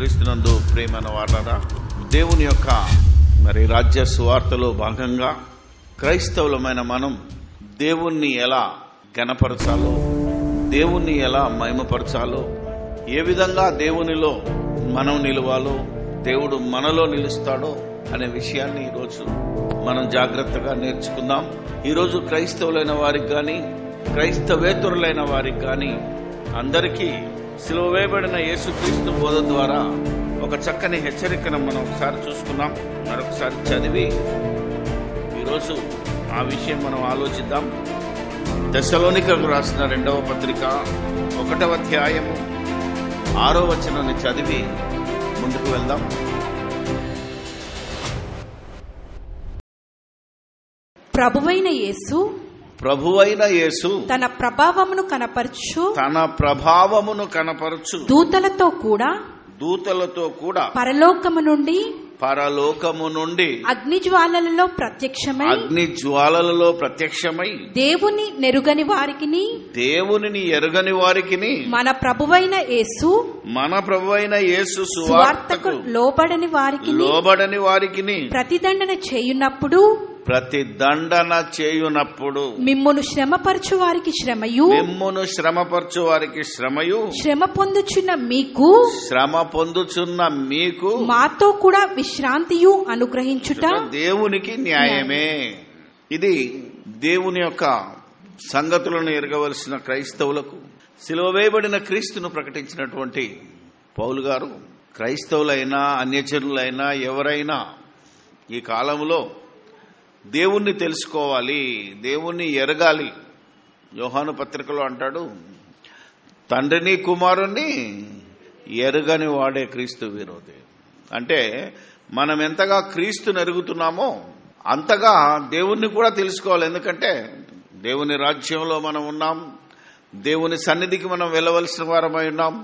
క్రీస్తునందు ప్రేమైన వారలారా, దేవుని యొక్క రాజ్య సువార్తలో భాగంగా క్రైస్తవులమైన మనం దేవుణ్ణి ఎలా ఘనపరచాలో, దేవుణ్ణి ఎలా మహిమపరచాలో, ఏ విధంగా దేవునిలో మనం నిలవాలో, దేవుడు మనలో నిలుస్తాడో అనే విషయాన్ని ఈరోజు మనం జాగ్రత్తగా నేర్చుకుందాం. ఈరోజు క్రైస్తవులైన వారికి కానీ, క్రైస్తవేతరులైన వారికి కానీ అందరికీ సిలువ వేయబడిన యేసుక్రీస్తు బోధ ద్వారా ఒక చక్కని హెచ్చరికను మనం ఒకసారి చూసుకుందాం. మరొకసారి చదివి ఈరోజు ఆ విషయం మనం ఆలోచిద్దాం. తెస్సలోనికలకు రాసిన 2వ పత్రిక 1వ అధ్యాయము 6వ వచనాన్ని చదివి ముందుకు వెళ్దాం. ప్రభువైన యేసు తన ప్రభావమును కనపరచు దూతలతో కూడా పరలోకము నుండి అగ్ని జ్వాలలలో ప్రత్యక్షమై దేవుని నెరుగని వారికిని మన ప్రభువైన యేసు సువార్తకు లోబడని వారికిని ప్రతిదండన చేయునప్పుడు మిమ్మును శ్రమపరచు వారికి శ్రమయు శ్రమ పొందుచున్న మీకు మాతో కూడా విశ్రాంతియు అనుగ్రహించుట దేవునికి న్యాయమే. ఇది దేవుని యొక్క సంగతులను ఎరగవలసిన క్రైస్తవులకు సిలువ వేయబడిన క్రీస్తును ప్రకటించినటువంటి పౌలు గారు క్రైస్తవులైనా అన్యజనులైనా ఎవరైనా ఈ కాలంలో దేవుణ్ణి తెలుసుకోవాలి, దేవుణ్ణి ఎరగాలి. యోహాను పత్రికలో అంటాడు, తండ్రిని కుమారుణ్ణి ఎరగని వాడే క్రీస్తు విరోధి. అంటే మనం ఎంతగా క్రీస్తుని ఎరుగుతున్నామో అంతగా దేవుణ్ణి కూడా తెలుసుకోవాలి. ఎందుకంటే దేవుని రాజ్యంలో మనం ఉన్నాం, దేవుని సన్నిధికి మనం వెళ్ళవలసిన వారమై ఉన్నాం.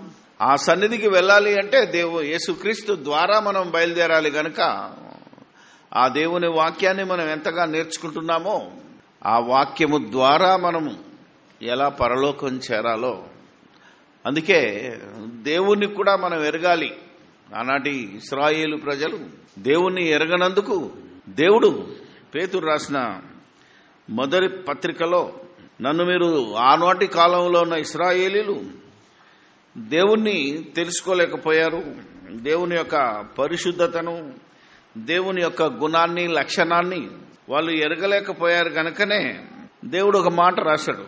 ఆ సన్నిధికి వెళ్ళాలి అంటే యేసుక్రీస్తు ద్వారా మనం బయలుదేరాలి. గనుక ఆ దేవుని వాక్యాన్ని మనం ఎంతగా నేర్చుకుంటున్నామో ఆ వాక్యము ద్వారా మనము ఎలా పరలోకం చేరాలో, అందుకే దేవుణ్ణి కూడా మనం ఎరగాలి. ఆనాటి ఇశ్రాయేలు ప్రజలు దేవుణ్ణి ఎరగనందుకు దేవుడు పేతురు రాసిన మొదటి పత్రికలో, నన్ను మీరు ఆనాటి కాలంలో ఉన్న ఇశ్రాయేలీలు దేవుణ్ణి తెలుసుకోలేకపోయారు, దేవుని యొక్క పరిశుద్ధతను, దేవుని యొక్క గుణాన్ని, లక్షణాన్ని వాళ్ళు ఎరగలేకపోయారు. గనుకనే దేవుడు ఒక మాట రాశాడు.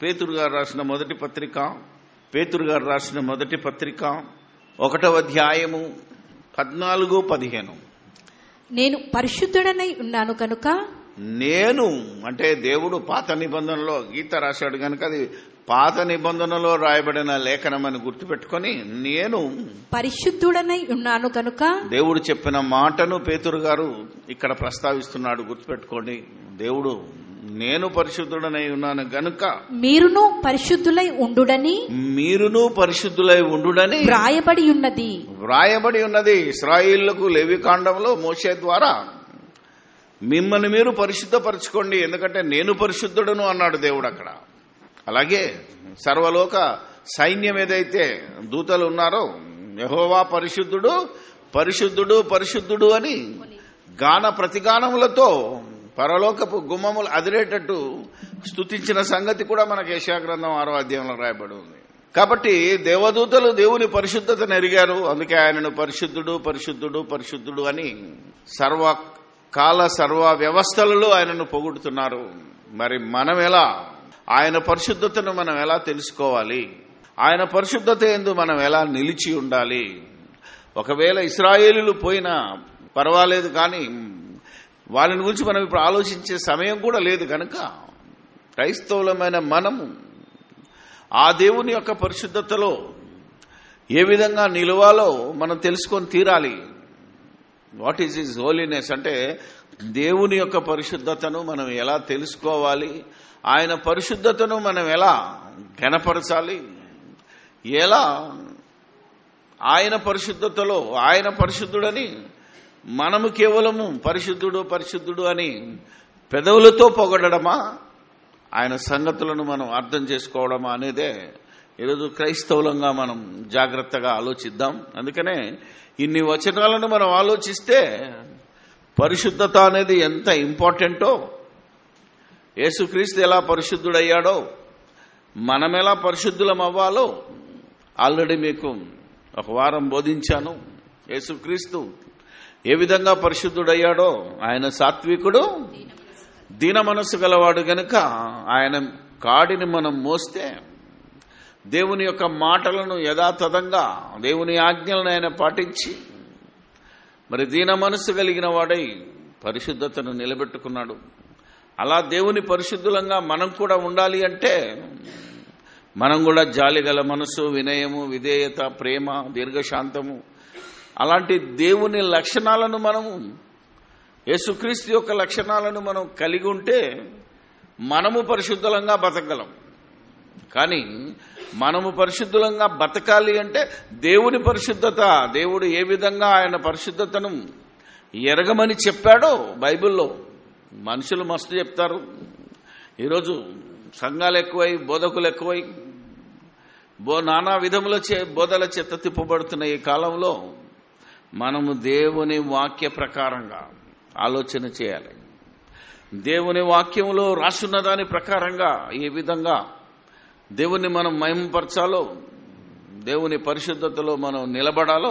పేతురు గారు రాసిన మొదటి పత్రిక 1వ అధ్యాయము 14-15. నేను పరిశుద్ధుడనై ఉన్నాను కనుక, నేను అంటే దేవుడు పాత నిబంధనలో గీత రాశాడు కనుక అది పాత నిబంధనలో రాయబడిన లేఖనం అని గుర్తుపెట్టుకొని, నేను పరిశుద్ధుడనై ఉన్నాను కనుక దేవుడు చెప్పిన మాటను పేతురు గారు ఇక్కడ ప్రస్తావిస్తున్నాడు. గుర్తుపెట్టుకోండి, దేవుడు నేను పరిశుద్ధుడనై ఉన్నాను గనుక మీరును పరిశుద్ధులై ఉండుడని వ్రాయబడి ఉన్నది. ఇశ్రాయేలుకు లేవికాండంలో మోషే ద్వారా మిమ్మల్ని మీరు పరిశుద్ధపరచుకోండి, ఎందుకంటే నేను పరిశుద్ధుడను అన్నాడు దేవుడు అక్కడ. అలాగే సర్వలోక సైన్యం ఏదైతే దూతలు ఉన్నారో, యెహోవా పరిశుద్ధుడు పరిశుద్ధుడు పరిశుద్ధుడు అని గాన ప్రతిగానములతో పరలోకపు గుమ్మములు అదిరేటట్టు స్తుతించిన సంగతి కూడా మనకు యెషయా గ్రంథం 6వ అధ్యాయంలో రాయబడి ఉంది. కాబట్టి దేవదూతలు దేవుని పరిశుద్ధతను ఎరిగారు, అందుకే ఆయనను పరిశుద్ధుడు పరిశుద్ధుడు పరిశుద్ధుడు అని సర్వకాల సర్వ వ్యవస్థలలో ఆయనను పొగుడుతున్నారు. మరి మనం ఎలా ఆయన పరిశుద్ధతను మనం ఎలా తెలుసుకోవాలి? ఆయన పరిశుద్ధత యందు మనం ఎలా నిలిచి ఉండాలి? ఒకవేళ ఇశ్రాయేలీలు పోయినా పర్వాలేదు, కానీ వాళ్ళని గురించి మనం ఇప్పుడు ఆలోచించే సమయం కూడా లేదు. కనుక క్రైస్తవులమైన మనము ఆ దేవుని యొక్క పరిశుద్ధతలో ఏ విధంగా నిలవాలో మనం తెలుసుకొని తీరాలి. వాట్ ఈజ్ హిస్ హోలీనెస్ అంటే దేవుని యొక్క పరిశుద్ధతను మనం ఎలా తెలుసుకోవాలి, ఆయన పరిశుద్ధతను మనం ఎలా ఘనపరచాలి, ఎలా ఆయన పరిశుద్ధతలో ఆయన పరిశుద్ధుడని మనము కేవలము పరిశుద్ధుడు పరిశుద్ధుడు అని పెదవులతో పొగడమా, ఆయన సంగతులను మనం అర్థం చేసుకోవడమా అనేదే ఈరోజు క్రైస్తవులంగా మనం జాగ్రత్తగా ఆలోచిద్దాం. అందుకనే ఇన్ని వచనాలను మనం ఆలోచిస్తే పరిశుద్ధత అనేది ఎంత ఇంపార్టెంటో, యేసుక్రీస్తు ఎలా పరిశుద్ధుడయ్యాడో, మనం ఎలా పరిశుద్ధులం అవ్వాలో ఆల్రెడీ మీకు ఒక వారం బోధించాను. యేసుక్రీస్తు ఏ విధంగా పరిశుద్ధుడయ్యాడో, ఆయన సాత్వికుడు, దీన మనస్సు గలవాడు గనుక ఆయన కాడిని మనం మోస్తే దేవుని యొక్క మాటలను యథాతథంగా దేవుని ఆజ్ఞలను ఆయన పాటించి మరి దీన మనస్సు కలిగిన వాడై పరిశుద్ధతను నిలబెట్టుకున్నాడు. అలా దేవుని పరిశుద్ధులంగా మనం కూడా ఉండాలి అంటే మనం కూడా జాలిగల మనసు, వినయము, విధేయత, ప్రేమ, దీర్ఘశాంతము అలాంటి దేవుని లక్షణాలను మనము, యేసుక్రీస్తు యొక్క లక్షణాలను మనం కలిగి ఉంటే మనము పరిశుద్ధులంగా బతకగలం. కానీ మనము పరిశుద్ధులంగా బతకాలి అంటే దేవుని పరిశుద్ధత, దేవుడు ఏ విధంగా ఆయన పరిశుద్ధతను ఎరగమని చెప్పాడో బైబిల్లో మనుషులు మస్తు చెప్తారు. ఈరోజు సంఘాలు ఎక్కువై, బోధకులు ఎక్కువై, నానా విధముల బోధల చెత్త తిప్పబడుతున్న ఈ కాలంలో మనము దేవుని వాక్య ప్రకారంగా ఆలోచన చేయాలి. దేవుని వాక్యంలో రాసున్న దాని ప్రకారంగా ఏ విధంగా దేవుని మనం మహిమపరచాలో, దేవుని పరిశుద్ధతలో మనం నిలబడాలో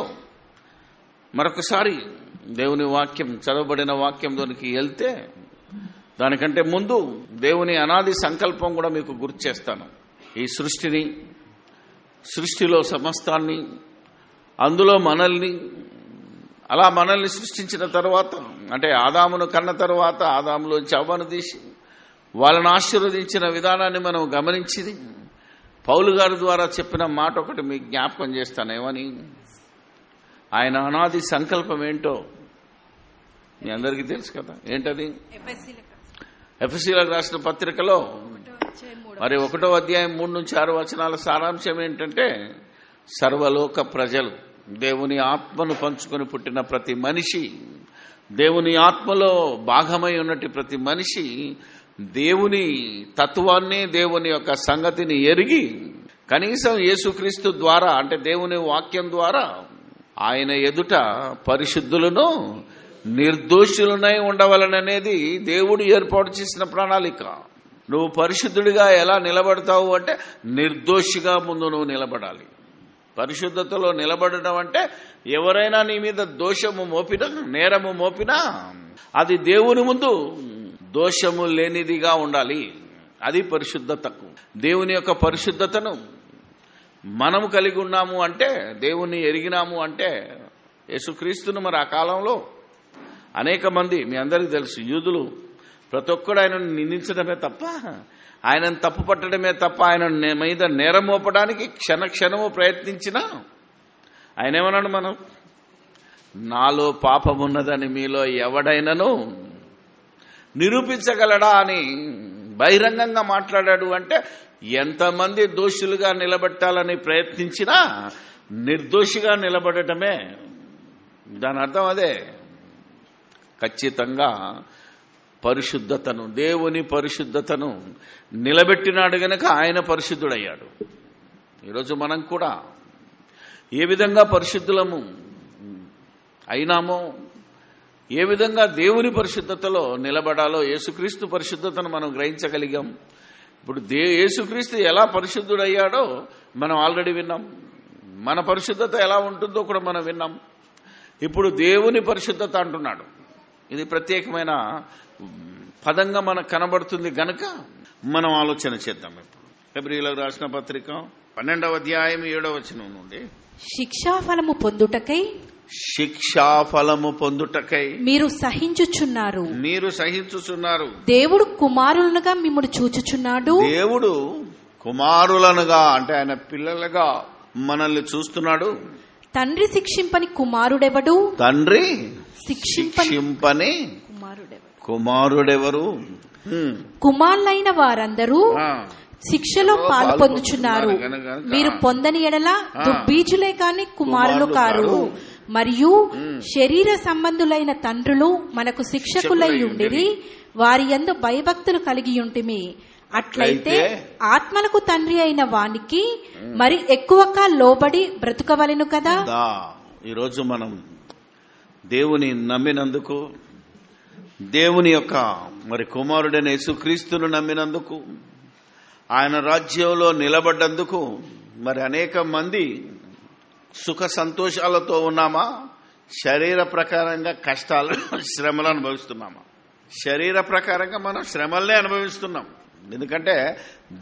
మరొకసారి దేవుని వాక్యం, చదవబడిన వాక్యంలోనికి వెళ్తే దానికంటే ముందు దేవుని అనాది సంకల్పం కూడా మీకు గుర్తు చేస్తాను. ఈ సృష్టిని, సృష్టిలో సమస్తాన్ని, అందులో మనల్ని, అలా మనల్ని సృష్టించిన తర్వాత, అంటే ఆదామును కన్న తర్వాత ఆదాములోంచి అవ్వను తీసి వాళ్ళని ఆశీర్వదించిన విధానాన్ని మనం గమనించింది. పౌలు గారి ద్వారా చెప్పిన మాట ఒకటి మీకు జ్ఞాపకం చేస్తాను. ఏమని? ఆయన అనాది సంకల్పం ఏంటో మీ అందరికీ తెలుసు కదా. ఏంటది? ఎఫెసీలకు రాసిన పత్రికలో మరి 1వ అధ్యాయం 3 నుంచి 6 వచనాల సారాంశం ఏంటంటే, సర్వలోక ప్రజలు, దేవుని ఆత్మను పంచుకొని పుట్టిన ప్రతి మనిషి, దేవుని ఆత్మలో భాగమై ఉన్నట్టు ప్రతి మనిషి దేవుని తత్వాన్ని, దేవుని యొక్క సంగతిని ఎరిగి కనీసం యేసుక్రీస్తు ద్వారా, అంటే దేవుని వాక్యం ద్వారా ఆయన ఎదుట పరిశుద్ధులను, నిర్దోషులనై ఉండవలననేది దేవుడు ఏర్పాటు చేసిన ప్రణాళిక. నువ్వు పరిశుద్ధుడిగా ఎలా నిలబడతావు అంటే నిర్దోషిగా ముందు నువ్వు నిలబడాలి. పరిశుద్ధతలో నిలబడడం అంటే ఎవరైనా నీ మీద దోషము మోపినా, నేరము మోపినా అది దేవుని ముందు దోషము లేనిదిగా ఉండాలి. అది పరిశుద్ధతకు. దేవుని యొక్క పరిశుద్ధతను మనము కలిగి ఉన్నాము అంటే, దేవుని ఎరిగినాము అంటే, యేసుక్రీస్తును మరి ఆ కాలంలో అనేక మంది, మీ అందరికీ తెలుసు, యూదులు ప్రతి ఒక్కడు ఆయనను నిందించడమే తప్ప, ఆయనను తప్పు పట్టడమే తప్ప ఆయన మీద నేరం మోపడానికి క్షణము ప్రయత్నించినా ఆయన ఏమన్నాడు? మనం నాలో పాపమున్నదని మీలో ఎవడైనను నిరూపించగలడా అని బహిరంగంగా మాట్లాడాడు. అంటే ఎంతమంది దోషులుగా నిలబెట్టాలని ప్రయత్నించినా నిర్దోషిగా నిలబడటమే దాని అర్థం. అదే ఖచ్చితంగా పరిశుద్ధతను, దేవుని పరిశుద్ధతను నిలబెట్టినాడు గనక ఆయన పరిశుద్ధుడయ్యాడు. ఈరోజు మనం కూడా ఏ విధంగా పరిశుద్ధులము అయినామో, ఏ విధంగా దేవుని పరిశుద్ధతలో నిలబడాలో యేసుక్రీస్తు పరిశుద్ధతను మనం గ్రహించగలిగాం. ఇప్పుడు యేసుక్రీస్తు ఎలా పరిశుద్ధుడయ్యాడో మనం ఆల్రెడీ విన్నాం. మన పరిశుద్ధత ఎలా ఉంటుందో కూడా మనం విన్నాం. ఇప్పుడు దేవుని పరిశుద్ధత అంటున్నాడు. ఇది ప్రత్యేకమైన పదంగా మనకు కనబడుతుంది గనక మనం ఆలోచన చేద్దాం. ఇప్పుడు హెబ్రీయులకు రాసిన పత్రిక 12వ అధ్యాయం 7వ వచనం నుండి, శిక్షాఫలము పొందుటకై మీరు సహించుచున్నారు. దేవుడు కుమారులనుగా మిమ్మల్ని చూచుచున్నాడు. దేవుడు కుమారులనుగా అంటే ఆయన పిల్లలుగా మనల్ని చూస్తున్నాడు. తండ్రి శిక్షింపని కుమారుడెవడు? తండ్రి శిక్షింపని కుమారుడెవరు? కుమారులైన వారందరూ శిక్షలో పాలు పొందుచున్నారు. మీరు పొందని ఎడల దుర్బీజులే కాని కుమారులు కారు. మరియు శరీర సంబంధులైన తండ్రులు మనకు శిక్షకులై ఉండిరి, వారి యందు భయభక్తులు కలిగి ఉంటిమి. అట్లయితే ఆత్మలకు తండ్రి అయిన వానికి మరి ఎక్కువగా లోబడి బ్రతుకవలెను కదా. ఈరోజు మనం దేవుని నమ్మినందుకు, దేవుని యొక్క మరి కుమారుడైన యేసుక్రీస్తును నమ్మినందుకు, ఆయన రాజ్యంలో నిలబడ్డందుకు మరి అనేక మంది సుఖ సంతోషాలతో ఉన్నామా, శరీర ప్రకారంగా కష్టాలు శ్రమలు అనుభవిస్తున్నామా? శరీర ప్రకారంగా మనం శ్రమలనే అనుభవిస్తున్నాం. ఎందుకంటే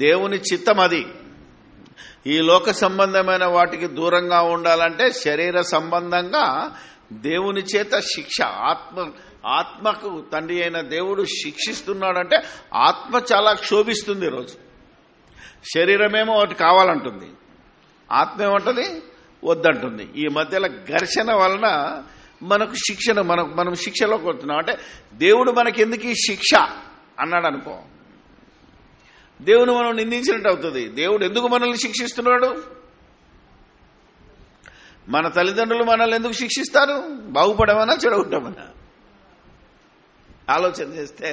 దేవుని చిత్తం అది. ఈ లోక సంబంధమైన వాటికి దూరంగా ఉండాలంటే శరీర సంబంధంగా దేవుని చేత శిక్ష, ఆత్మకు తండ్రి అయిన దేవుడు శిక్షిస్తున్నాడంటే ఆత్మ చాలా క్షోభిస్తుంది. ఈరోజు శరీరమేమో ఒకటి కావాలంటుంది, ఆత్మ ఏమంటుంది వద్దంటుంది. ఈ మధ్యలో ఘర్షణ వలన మనకు శిక్షణ, మనం శిక్షలోకి వస్తున్నాం. అంటే దేవుడు మనకెందుకు ఈ శిక్ష అన్నాడు అనుకో, దేవుని మనం నిందించినట్టు అవుతుంది. దేవుడు ఎందుకు మనల్ని శిక్షిస్తున్నాడు? మన తల్లిదండ్రులు మనల్ని ఎందుకు శిక్షిస్తారు? బాగుపడమనా చెడగొట్టమనా? ఆలోచన చేస్తే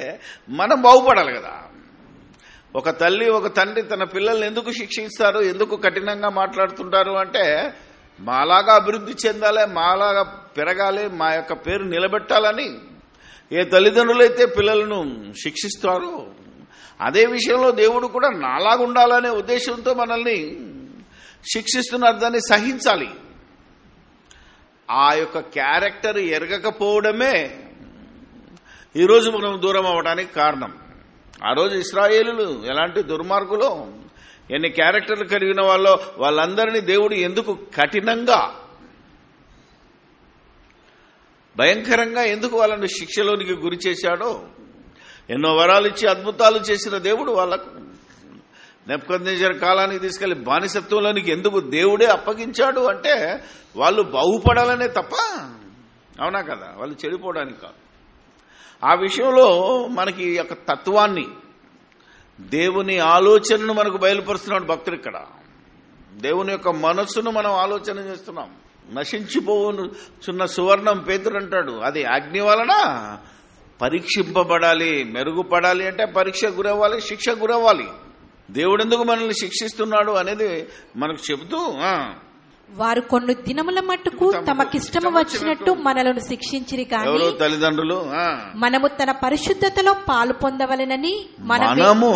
మనం బాగుపడాలి కదా. ఒక తల్లి ఒక తండ్రి తన పిల్లల్ని ఎందుకు శిక్షిస్తారు, ఎందుకు కఠినంగా మాట్లాడుతుంటారు అంటే మాలాగా అభివృద్ధి చెందాలి, మాలాగా పెరగాలి, మా యొక్క పేరు నిలబెట్టాలని ఏ తల్లిదండ్రులు అయితే పిల్లలను శిక్షిస్తారో అదే విషయంలో దేవుడు కూడా నాలాగా ఉండాలనే ఉద్దేశంతో మనల్ని శిక్షిస్తున్నారు. దాన్ని సహించాలి. ఆ యొక్క క్యారెక్టర్ ఎరగకపోవడమే ఈరోజు మనం దూరం అవ్వడానికి కారణం. ఆ రోజు ఇశ్రాయేలులు ఎలాంటి దుర్మార్గులో, ఎన్ని క్యారెక్టర్లు కలిగిన వాళ్ళందరినీ దేవుడు ఎందుకు కఠినంగా భయంకరంగా ఎందుకు వాళ్ళని శిక్షలోనికి గురి చేశాడో, ఎన్నో వరాలు ఇచ్చి అద్భుతాలు చేసిన దేవుడు వాళ్ళకు నెబుకద్నెజర్ కాలానికి తీసుకెళ్లి బానిసత్వంలోనికి ఎందుకు దేవుడే అప్పగించాడు అంటే వాళ్ళు బాగుపడాలనే తప్ప, అవునా కదా, వాళ్ళు చెడిపోవడానికి కాదు. ఆ విషయంలో మనకి యొక్క తత్వాన్ని, దేవుని ఆలోచనను మనకు బయలుపరుస్తున్నాడు భక్తుడు. ఇక్కడ దేవుని యొక్క మనస్సును మనం ఆలోచన చేస్తున్నాం. నశించిపోవుచున్న సువర్ణం పేతురు అంటాడు, అది అగ్ని వలన పరీక్షింపబడాలి. మెరుగుపడాలి అంటే పరీక్ష గురవ్వాలి, శిక్ష గురవ్వాలి. దేవుడు ఎందుకు మనల్ని శిక్షిస్తున్నాడు అనేది మనకు చెబుతూ, వారు కొన్ని దినముల మట్టుకు తమకిష్టము వచ్చినట్టు మనలను శిక్షించిరి కానీ తల్లిదండ్రులు మనము తన పరిశుద్ధతలో పాలు పొందవలెనని, మనము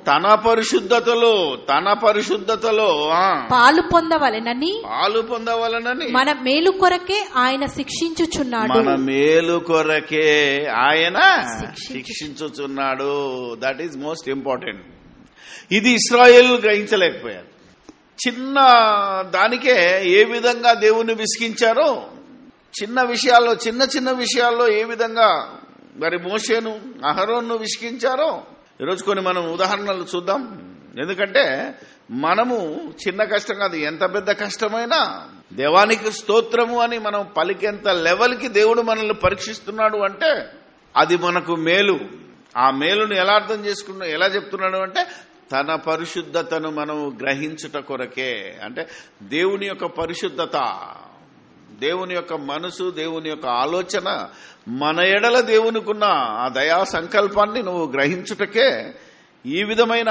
తన పరిశుద్ధతలో పాలు పొందవలెనని మన మేలు కొరకే ఆయన శిక్షించుచున్నాడు. మన మేలు కొరకే ఆయన శిక్షించుచున్నాడు. That is most important. ఇది ఇశ్రాయేలు గ్రహించలేకపోయారు. చిన్న దానికే ఏ విధంగా దేవుని విసిగించారో, చిన్న విషయాల్లో ఏ విధంగా మరి మోషేను అహరోన్ను విసిగించారో ఈరోజు కొన్ని మనం ఉదాహరణలు చూద్దాం. ఎందుకంటే మనము చిన్న కష్టం కాదు, ఎంత పెద్ద కష్టమైనా దేవానికి స్తోత్రము అని మనం పలికేంత లెవెల్కి దేవుడు మనల్ని పరీక్షిస్తున్నాడు అంటే అది మనకు మేలు. ఆ మేలును ఎలా అర్థం చేసుకున్నా, ఎలా చెప్తున్నాడు అంటే తన పరిశుద్ధతను మనం గ్రహించుట కొరకే. అంటే దేవుని యొక్క పరిశుద్ధత, దేవుని యొక్క మనసు, దేవుని యొక్క ఆలోచన, మన ఎడల దేవునికున్న ఆ దయా సంకల్పాన్ని నువ్వు గ్రహించుటకే ఈ విధమైన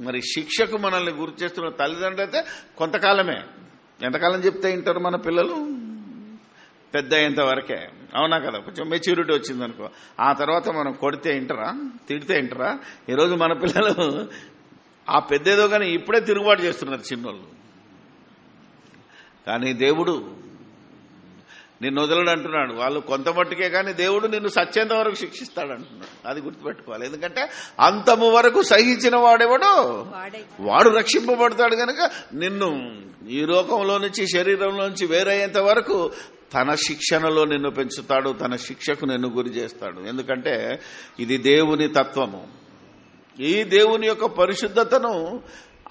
మరి శిక్షకు మనల్ని గురి చేస్తున్న తల్లిదండ్రులు అయితే కొంతకాలమే. ఎంతకాలం చెప్తే వింటారు మన పిల్లలు? పెద్ద అయ్యేంత వరకే, అవునా కదా. కొంచెం మెచ్యూరిటీ వచ్చిందనుకో, ఆ తర్వాత మనం కొడితే వింటరా, తిడితే వింటరా? ఈరోజు మన పిల్లలు ఆ పెద్దేదో కానీ ఇప్పుడే తిరుగుబాటు చేస్తున్నారు చిన్నోళ్ళు. కానీ దేవుడు నిన్ను వదలడు అంటున్నాడు. వాళ్ళు కొంత మట్టుకే కానీ దేవుడు నిన్ను సత్యంత వరకు శిక్షిస్తాడు అంటున్నాడు. అది గుర్తుపెట్టుకోవాలి. ఎందుకంటే అంతము వరకు సహించిన వాడెవడో వాడు రక్షింపబడతాడు. కనుక నిన్ను ఈ లోకంలో నుంచి, శరీరంలో నుంచి వేరయ్యేంత వరకు తన శిక్షణలో నిన్ను పెంచుతాడు, తన శిక్షకు నిన్ను గురి చేస్తాడు. ఎందుకంటే ఇది దేవుని తత్వము. ఈ దేవుని యొక్క పరిశుద్ధతను,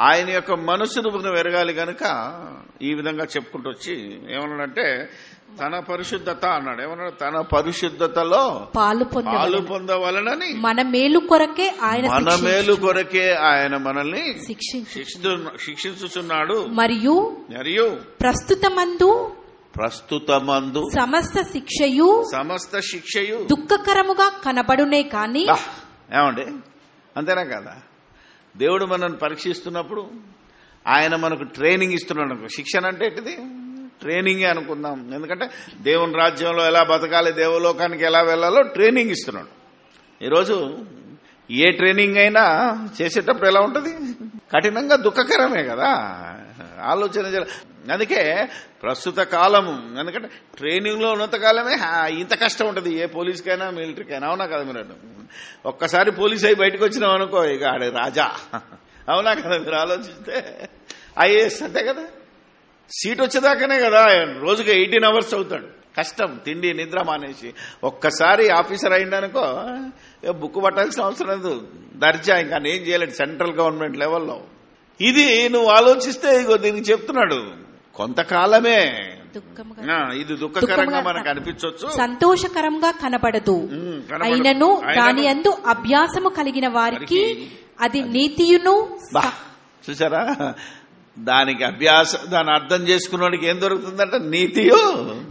ఆయన యొక్క మనసును ఎరగాలి గనక ఈ విధంగా చెప్పుకుంటూ వచ్చి ఏమన్నాడంటే తన పరిశుద్ధత అన్నాడు. ఏమన్నాడు? తన పరిశుద్ధతలో పాలు పొందవలనని మన మేలు కొరకే ఆయన మనల్ని శిక్షించుచున్నాడు. మరియు ప్రస్తుతమందు సమస్త శిక్షయు దుఃఖకరముగా కనబడునే కాని, ఏమండి అంతేనా కదా, దేవుడు మనల్ని పరీక్షిస్తున్నప్పుడు ఆయన మనకు ట్రైనింగ్ ఇస్తున్నాడు అనుకో. శిక్షణ అంటే ఏంటిది? ట్రైనింగే అనుకుందాం. ఎందుకంటే దేవుని రాజ్యంలో ఎలా బతకాలి, దేవలోకానికి ఎలా వెళ్ళాలో ట్రైనింగ్ ఇస్తున్నాడు. ఈరోజు ఏ ట్రైనింగ్ అయినా చేసేటప్పుడు ఎలా ఉంటుంది? కఠినంగా దుఃఖకరమే కదా ఆలోచన. అందుకే ప్రస్తుత కాలము, ఎందుకంటే ట్రైనింగ్లో ఉన్నంత కాలమే ఇంత కష్టం ఉంటుంది ఏ పోలీస్కైనా మిలిటరీకైనా. అవునా కదా మీరు? ఒక్కసారి పోలీస్ అయి బయటకు వచ్చినాం అనుకో, ఇక ఆడే రాజా. అవునా కదా మీరు ఆలోచిస్తే? ఐఏఎస్ అంతే కదా, సీట్ వచ్చేదాకానే కదా రోజుకి 18 hours అవుతాడు. కష్టం, తిండి నిద్ర మానేసి. ఒక్కసారి ఆఫీసర్ అయిందనుకో బుక్ పట్టాల్సిన అవసరం లేదు, దర్జా. ఇంకా నేను చేయలేడు సెంట్రల్ గవర్నమెంట్ లెవెల్లో. ఇది నువ్వు ఆలోచిస్తే ఇగో దీనికి చెప్తున్నాడు కొంతకాలమే. ఇది దుఃఖకరంగా మనకు అనిపించవచ్చు, సంతోషకరంగా కనబడదు. అయినను దాని యందు అభ్యాసము కలిగిన వారికి అది నీతియును. చూసారా, దానికి దాన్ని అర్థం చేసుకున్నవాడికి ఏం దొరుకుతుందంట? నీతియు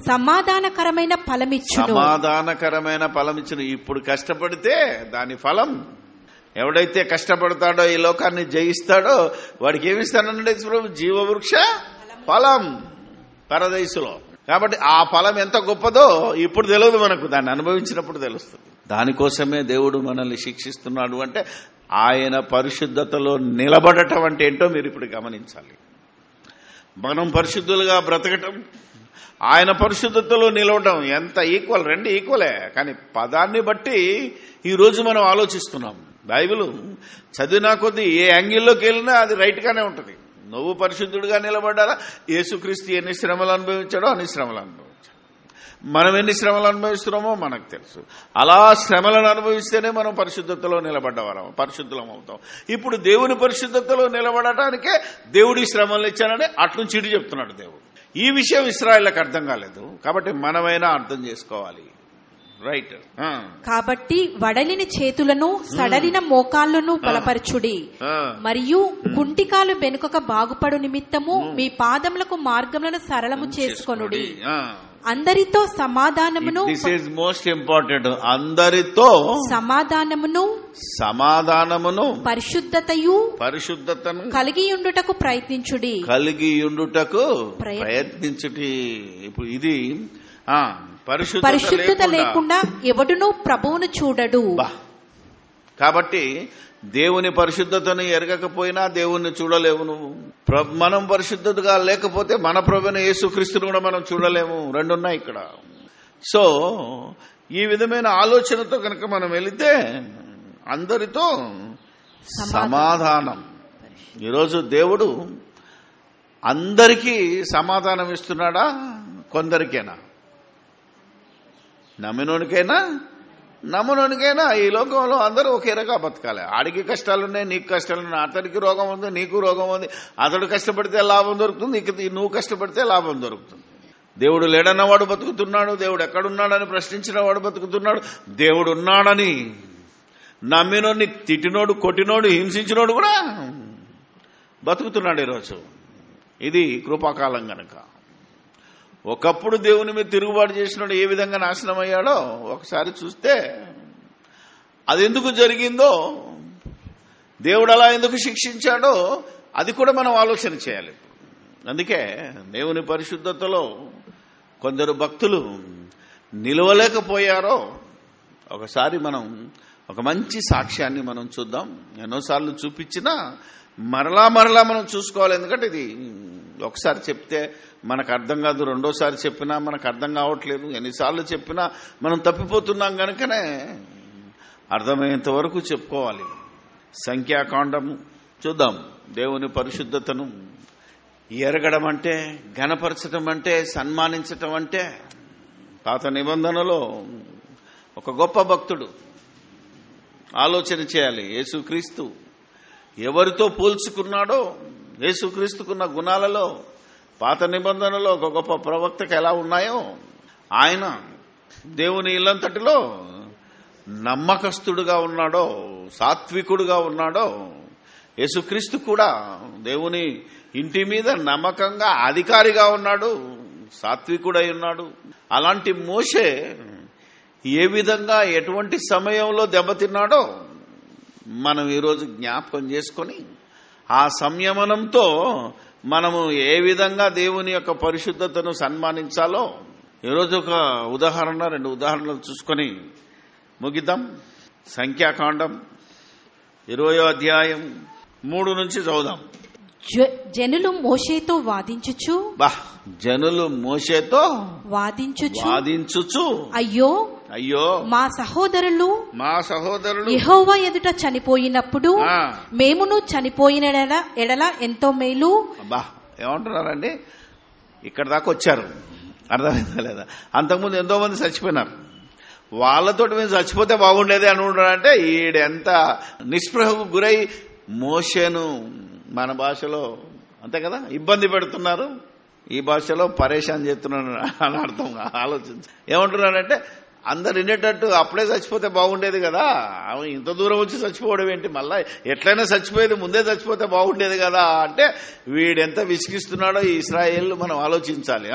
సమాధానకరమైన ఫలమిచ్చును. సమాధానకరమైన ఫలమిచ్చును. ఇప్పుడు కష్టపడితే దాని ఫలం, ఎవడైతే కష్టపడతాడో ఈ లోకాన్ని జయిస్తాడో వాడికి ఏమిస్తానన్నాడు? జీవవృక్ష ఫలం పరదేశులో. కాబట్టి ఆ ఫలం ఎంత గొప్పదో ఇప్పుడు తెలియదు మనకు, దాన్ని అనుభవించినప్పుడు తెలుస్తుంది. దానికోసమే దేవుడు మనల్ని శిక్షిస్తున్నాడు. అంటే ఆయన పరిశుద్ధతలో నిలబడటం అంటే ఏంటో మీరు ఇప్పుడు గమనించాలి. మనం పరిశుద్ధులుగా బ్రతకటం, ఆయన పరిశుద్ధతలో నిలవడం ఎంత ఈక్వల్? రెండు ఈక్వలే. కానీ పదాన్ని బట్టి ఈరోజు మనం ఆలోచిస్తున్నాం. బైబిల్ చదివినా కొద్దీ ఏ యాంగిల్లోకి వెళ్ళినా అది రైట్ గానే ఉంటుంది. నువ్వు పరిశుద్ధుడిగా నిలబడ్డారా? యేసుక్రీస్తు ఎన్ని శ్రమలు అనుభవించాడో అన్ని శ్రమలు అనుభవించాడు. మనం ఎన్ని శ్రమలు అనుభవిస్తున్నామో మనకు తెలుసు. అలా శ్రమలను అనుభవిస్తేనే మనం పరిశుద్ధతలో నిలబడ్డవారం, పరిశుద్ధులం అవుతాం. ఇప్పుడు దేవుని పరిశుద్ధతలో నిలబడటానికే దేవుడి శ్రమలు ఇచ్చానని అట్నుంచి ఇటు చెప్తున్నాడు దేవుడు. ఈ విషయం ఇశ్రాయేలుకు అర్థం కాలేదు, కాబట్టి మనమైనా అర్థం చేసుకోవాలి. రైట్. కాబట్టి వడలిన చేతులను సడలిన మోకాళ్లను బలపరచుడి, మరియు కుంటికాలు వెనుకక బాగుపడు నిమిత్తము మీ పాదములకు మార్గములను సరళము చేసుకొనుడి. అందరితో సమాధానమును, దిస్ ఈజ్ మోస్ట్ ఇంపార్టెంట్, అందరితో సమాధానమును పరిశుద్ధతను కలిగియుండుటకు ప్రయత్నించుడి. ఇప్పుడు ఇది పరిశుద్ధత లేకుండా ఎవడునూ ప్రభువును చూడడు. కాబట్టి దేవుని పరిశుద్ధతను ఎరగకపోయినా దేవుణ్ణి చూడలేవు నువ్వు. మనం పరిశుద్ధతగా లేకపోతే మన ప్రభువైన యేసుక్రీస్తును కూడా మనం చూడలేము. రెండున్నాయి ఇక్కడ. సో ఈ విధమైన ఆలోచనతో కనుక మనం వెళితే అందరితో సమాధానం. ఈరోజు దేవుడు అందరికీ సమాధానం ఇస్తున్నాడా? కొందరికేనా? నమ్మనోనికైనా ఈ లోకంలో అందరూ ఒకే రకంగా బతకాలి. ఆడికి కష్టాలున్నాయి, నీకు కష్టాలున్నాయి. అతడికి రోగం ఉంది, నీకు రోగం ఉంది. అతడు కష్టపడితే లాభం దొరుకుతుంది, నువ్వు కష్టపడితే లాభం దొరుకుతుంది. దేవుడు లేడన్నవాడు బతుకుతున్నాడు, దేవుడు ఎక్కడున్నాడని ప్రశ్నించిన వాడు బతుకుతున్నాడు, దేవుడు ఉన్నాడని నమ్మినోడిని తిట్టినోడు, కొట్టినోడు, హింసించినోడు కూడా బతుకుతున్నాడు ఈరోజు. ఇది కృపాకాలం గనక. ఒకప్పుడు దేవుని మీద తిరుగుబాటు చేసినాడు ఏ విధంగా నాశనం అయ్యాడో ఒకసారి చూస్తే, అది ఎందుకు జరిగిందో, దేవుడు అలా ఎందుకు శిక్షించాడో అది కూడా మనం ఆలోచన చేయాలి. అందుకే దేవుని పరిశుద్ధతలో కొందరు భక్తులు నిలవలేకపోయారో ఒకసారి మనం ఒక మంచి సాక్ష్యాన్ని మనం చూద్దాం. ఎన్నోసార్లు చూపించినా మరలా మనం చూసుకోవాలి. ఎందుకంటే ఇది ఒకసారి చెప్తే మనకు అర్థం కాదు, రెండోసారి చెప్పినా మనకు అర్థం కావట్లేదు, ఎన్నిసార్లు చెప్పినా మనం తప్పిపోతున్నాం. కనుకనే అర్థమయ్యేంత వరకు చెప్పుకోవాలి. సంఖ్యాకాండము చూద్దాం. దేవుని పరిశుద్ధతను ఎరగడం అంటే, ఘనపరచడం అంటే, సన్మానించటం అంటే, పాత నిబంధనలో ఒక గొప్ప భక్తుడు ఆలోచన చేయాలి. యేసుక్రీస్తు ఎవరితో పోల్చుకున్నాడో, యేసుక్రీస్తుకున్న గుణాలలో పాత నిబంధనలో ఒక గొప్ప ప్రవక్తకు ఎలా ఉన్నాయో, ఆయన దేవుని ఇల్లంతటిలో నమ్మకస్తుడుగా ఉన్నాడో, సాత్వికుడుగా ఉన్నాడో, యేసుక్రీస్తు కూడా దేవుని ఇంటి మీద నమ్మకంగా అధికారిగా ఉన్నాడు, సాత్వికుడై ఉన్నాడు. అలాంటి మోషే ఏ విధంగా ఎటువంటి సమయంలో దెబ్బతిన్నాడో మనం ఈరోజు జ్ఞాపకం చేసుకొని ఆ సంయమనంతో మనము ఏ విధంగా దేవుని యొక్క పరిశుద్ధతను సన్మానించాలో ఈరోజు ఒక ఉదాహరణ, 2 ఉదాహరణలు చూసుకొని ముగిద్దాం. సంఖ్యాకాండం 20వ అధ్యాయం 3 నుంచి చదువుదాం. జనులు మోషేతో వాదించుచు జనులు మోషేతో వాదించుచు అయ్యో మా సహోదరులు యెహోవా ఎదుట చనిపోయినప్పుడు మేమును చనిపోయిన ఎడల ఎంతో మేలు. ఏమంటున్నారండి? ఇక్కడ దాకా వచ్చారు, అర్థమైందా లేదా? అంతకుముందు ఎంతో మంది చచ్చిపోయినారు, వాళ్ళతోటి మేము చచ్చిపోతే బాగుండేది అనుకుంటారంటే ఈడెంత నిస్పృహకు గురై మోషేను మన భాషలో అంతే కదా ఇబ్బంది పెడుతున్నారు, ఈ భాషలో పరేషాన్ చేస్తున్నాడు అని అర్థం. ఆలోచించి ఏమంటున్నారంటే అందరు వినేటట్టు అప్పుడే చచ్చిపోతే బాగుండేది కదా, ఇంత దూరం వచ్చి చచ్చిపోవడం ఏంటి, మళ్ళా ఎట్లయినా చచ్చిపోయేది ముందే చచ్చిపోతే బాగుండేది కదా అంటే వీడెంత విసిగిస్తున్నాడో ఈ ఇశ్రాయేలు మనం ఆలోచించాలి.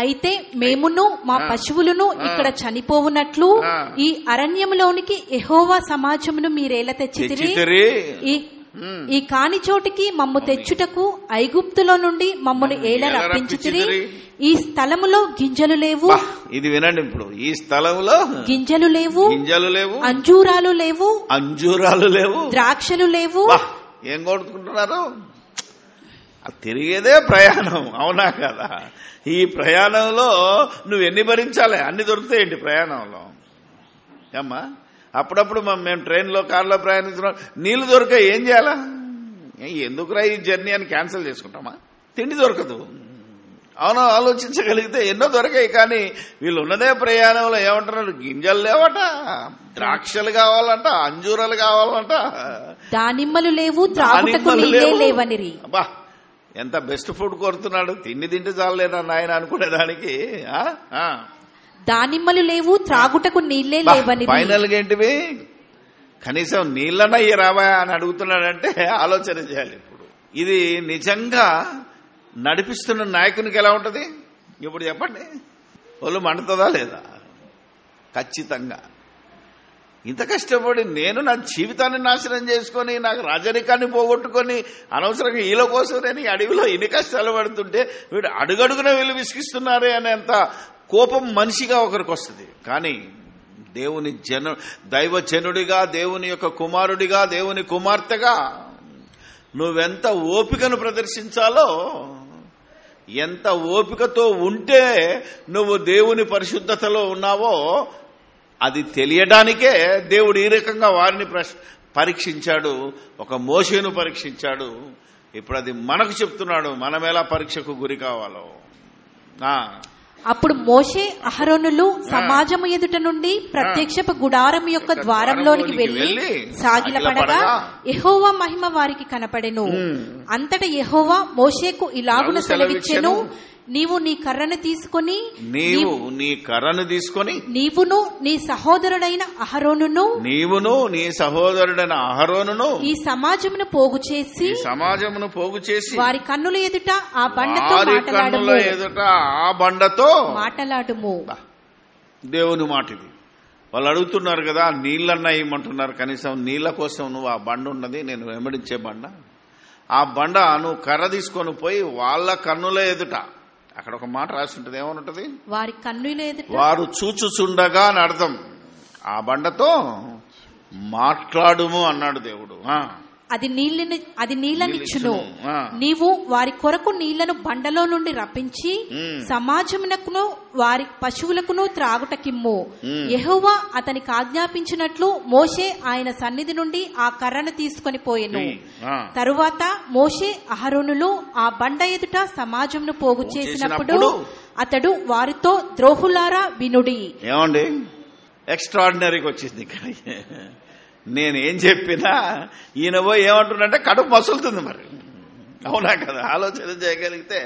అయితే మేమును మా పశువులను ఇక్కడ చనిపోవునట్లు ఈ అరణ్యములోనికి యెహోవా సమాజమును మీరేలా తెచ్చితిరి? ఈ కాని చోటికి మమ్ము తెచ్చుటకు ఐగుప్తులో నుండి మమ్మను ఏల రప్పించితిరి. ఈ స్థలములో గింజలు లేవు. ఇది వినండి, ఇప్పుడు ఈ స్థలములో గింజలు లేవు, అంజూరాలు లేవు, ద్రాక్షలు లేవు. ఏం కొడుకుంటున్నారు? తిరిగేదే ప్రయాణం, అవునా కదా? ఈ ప్రయాణంలో నువ్వు ఎన్ని భరించాలి? అన్ని దొరుకుతాయండి ప్రయాణంలో. అమ్మా అప్పుడప్పుడు మేము ట్రైన్లో కార్లో ప్రయాణించడం, నీళ్లు దొరకాయి, ఏం చేయాలా? ఎందుకురా ఈ జర్నీ అని క్యాన్సిల్ చేసుకుంటామా? తిండి దొరకదు, అవును. ఆలోచించగలిగితే ఎన్నో దొరకాయి, కానీ వీళ్ళు ఉన్నదే ప్రయాణంలో ఏమంటున్నారు? గింజలు లేవట, ద్రాక్షలు కావాలంట, అంజూరాలు కావాలంట, దానిమ్మలు లేవు, త్రాగుటకు నీళ్ళే లేవనిరి. అబ్బా ఎంత బెస్ట్ ఫుడ్ కోరుతున్నాడు, తిండి తింటే చాలేదా నాయన అనుకునేదానికి. దానిమ్మలు లేవు, త్రాగుటకు నీళ్లే లేవని. ఫైనల్ గా ఏంటివి? కనీసం నీళ్ళన్నా ఈ రావా అని అడుగుతున్నాడంటే ఆలోచన చేయాలి. ఇప్పుడు ఇది నిజంగా నడిపిస్తున్న నాయకునికి ఎలా ఉంటది ఇప్పుడు చెప్పండి? వాళ్ళు మండుతుందా లేదా? ఖచ్చితంగా. ఇంత కష్టపడి నేను నా జీవితాన్ని నాశనం చేసుకొని నాకు రాజరికాన్ని పోగొట్టుకొని అనవసరంగా వీళ్ళ కోసం నేను అడవిలో ఇన్ని కష్టాలు పడుతుంటే వీడు అడుగడుగున వీళ్ళు విసిగిస్తున్నారే అనేంత కోపం మనిషిగా ఒకరికి వస్తుంది. కానీ దేవుని దైవజనుడిగా, దేవుని యొక్క కుమారుడిగా, దేవుని కుమార్తెగా నువ్వెంత ఓపికను ప్రదర్శించాలో, ఎంత ఓపికతో ఉంటే నువ్వు దేవుని పరిశుద్ధతలో ఉన్నావో అది తెలియడానికే దేవుడు ఈ రకంగా వారిని పరీక్షించాడు. ఒక మోషేను పరీక్షించాడు. ఇప్పుడు అది మనకు చెప్తున్నాడు, మనం ఎలా పరీక్షకు గురి కావాలో. అప్పుడు మోషే అహరోనులు సమాజము ఎదుట నుండి ప్రత్యక్షపు గుడారం యొక్క ద్వారంలోనికి వెళ్లి సాగిలపడగా యెహోవా మహిమ వారికి కనపడెను. అంతటా యెహోవా మోషేకు ఇలాగున సెలవిచ్చెను, నీవు నీ కర్రను తీసుకొని నీవును నీ సహోదరుడైన అహరోనును ఈ సమాజమును పోగు చేసి వారి కన్నుల ఎదుట ఆ బండతో మాటలాడుము. దేవుని మాట ఇది. వాళ్ళు అడుగుతున్నారు కదా, నీళ్ళన్నా ఇమ్మంటున్నారు. కనీసం నీళ్ల కోసం నువ్వు ఆ బండ ఉన్నది, నేను వెంబడించే బండ, ఆ బండ నువ్వు కర్ర తీసుకొని పోయి వాళ్ళ కన్నుల ఎదుట, అక్కడ ఒక మాట రాసి ఉంటుంది, ఏమనుంటది? వారి కన్నుల ఎదుట వారు చూచుచుండగా అని అర్థం. ఆ బండతో మాట్లాడుము అన్నాడు దేవుడు. అది నీళ్లనిచ్చును. నీవు వారి కొరకు నీళ్లను బండలో నుండి రప్పించి సమాజమునకును వారి పశువులకును త్రాగుటకిమ్ము. యెహోవా అతనికి ఆజ్ఞాపించినట్లు మోషే ఆయన సన్నిధి నుండి ఆ కర్రను తీసుకొని పోయెను. తరువాత మోషే అహరోనులు ఆ బండ ఎదుట సమాజమును పోగు చేసినప్పుడు అతడు వారితో, ద్రోహులారా వినుడి. ఏమండి ఎక్స్ట్రాడినరీగా వచ్చింది. నేనేం చెప్పినా ఈయన పోయి ఏమంటున్నంటే కడుపు మసులుతుంది. మరి అవునా కదా? ఆలోచన చేయగలిగితే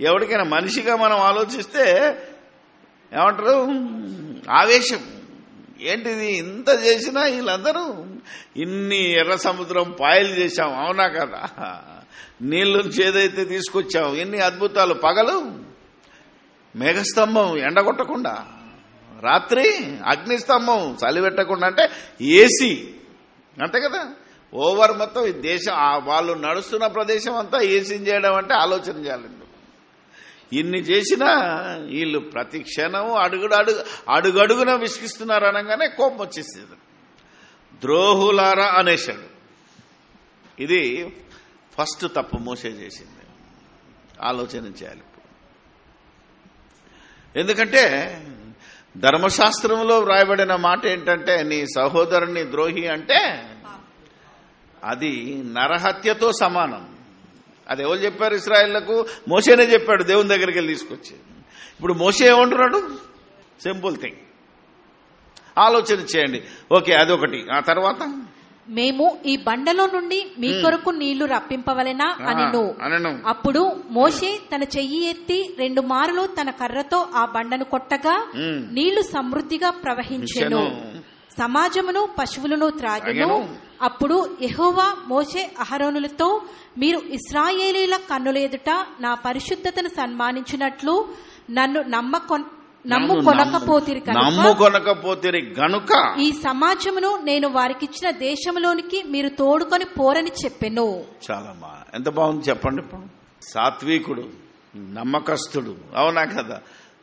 ఎవరికైనా మనిషిగా మనం ఆలోచిస్తే ఏమంటారు? ఆవేశం. ఏంటిది ఇంత చేసినా వీళ్ళందరూ ఇన్ని ఎర్ర సముద్రం పాయలు చేశాం, అవునా కదా? నీళ్ళ నుంచి ఏదైతే తీసుకొచ్చాం, ఎన్ని అద్భుతాలు. పగలు మేఘస్తంభం ఎండగొట్టకుండా, రాత్రి అగ్నిస్తంభం చలి పెట్టకుండా, అంటే ఏసీ అంతే కదా. ఓవర్ మొత్తం ఈ దేశం వాళ్ళు నడుస్తున్న ప్రదేశం అంతా ఏసీని చేయడం అంటే ఆలోచన చేయాలి. ఇన్ని చేసినా వీళ్ళు ప్రతి క్షణం అడుగడుగున విసిగిస్తున్నారు అనగానే కోపం వచ్చేసేది. ద్రోహులారా అనేశాడు. ఇది ఫస్ట్ తప్పు మోసే చేసింది. ఆలోచన చేయాలి. ఎందుకంటే ధర్మశాస్త్రంలో వ్రాయబడిన మాట ఏంటంటే, నీ సహోదరుని ద్రోహి అంటే అది నరహత్యతో సమానం. అది ఎవరు చెప్పారు ఇశ్రాయేళ్లకు? మోసేనే చెప్పాడు, దేవుని దగ్గరికి వెళ్ళి తీసుకొచ్చి. ఇప్పుడు మోసే ఏమంటున్నాడు? Simple thing. ఆలోచన చేయండి. ఓకే, అదొకటి. ఆ తర్వాత, మేము ఈ బండలో నుండి మీ కొరకు నీళ్లు రప్పింపవలెనా అనెను. అప్పుడు మోషే తన చెయ్యి ఎత్తి 2 మారులు తన కర్రతో ఆ బండను కొట్టగా నీళ్లు సమృద్ధిగా ప్రవహించెను. సమాజమును పశువులను త్రాగెను. అప్పుడు యెహోవా మోషే అహరోనులతో, మీరు ఇశ్రాయేలీల కన్నుల ఎదుట నా పరిశుద్ధతను సన్మానించినట్లు నన్ను నమ్ముకొనకపోతిరి గనుక ఈ సమాజమును నేను వారికిచ్చిన దేశంలోనికి మీరు తోడుకొని పోరని చెప్పెను. చాలా ఎంత బాగుంది చెప్పండి. ఇప్పుడు సాత్వికుడు, నమ్మకస్తుడు, అవునా కదా,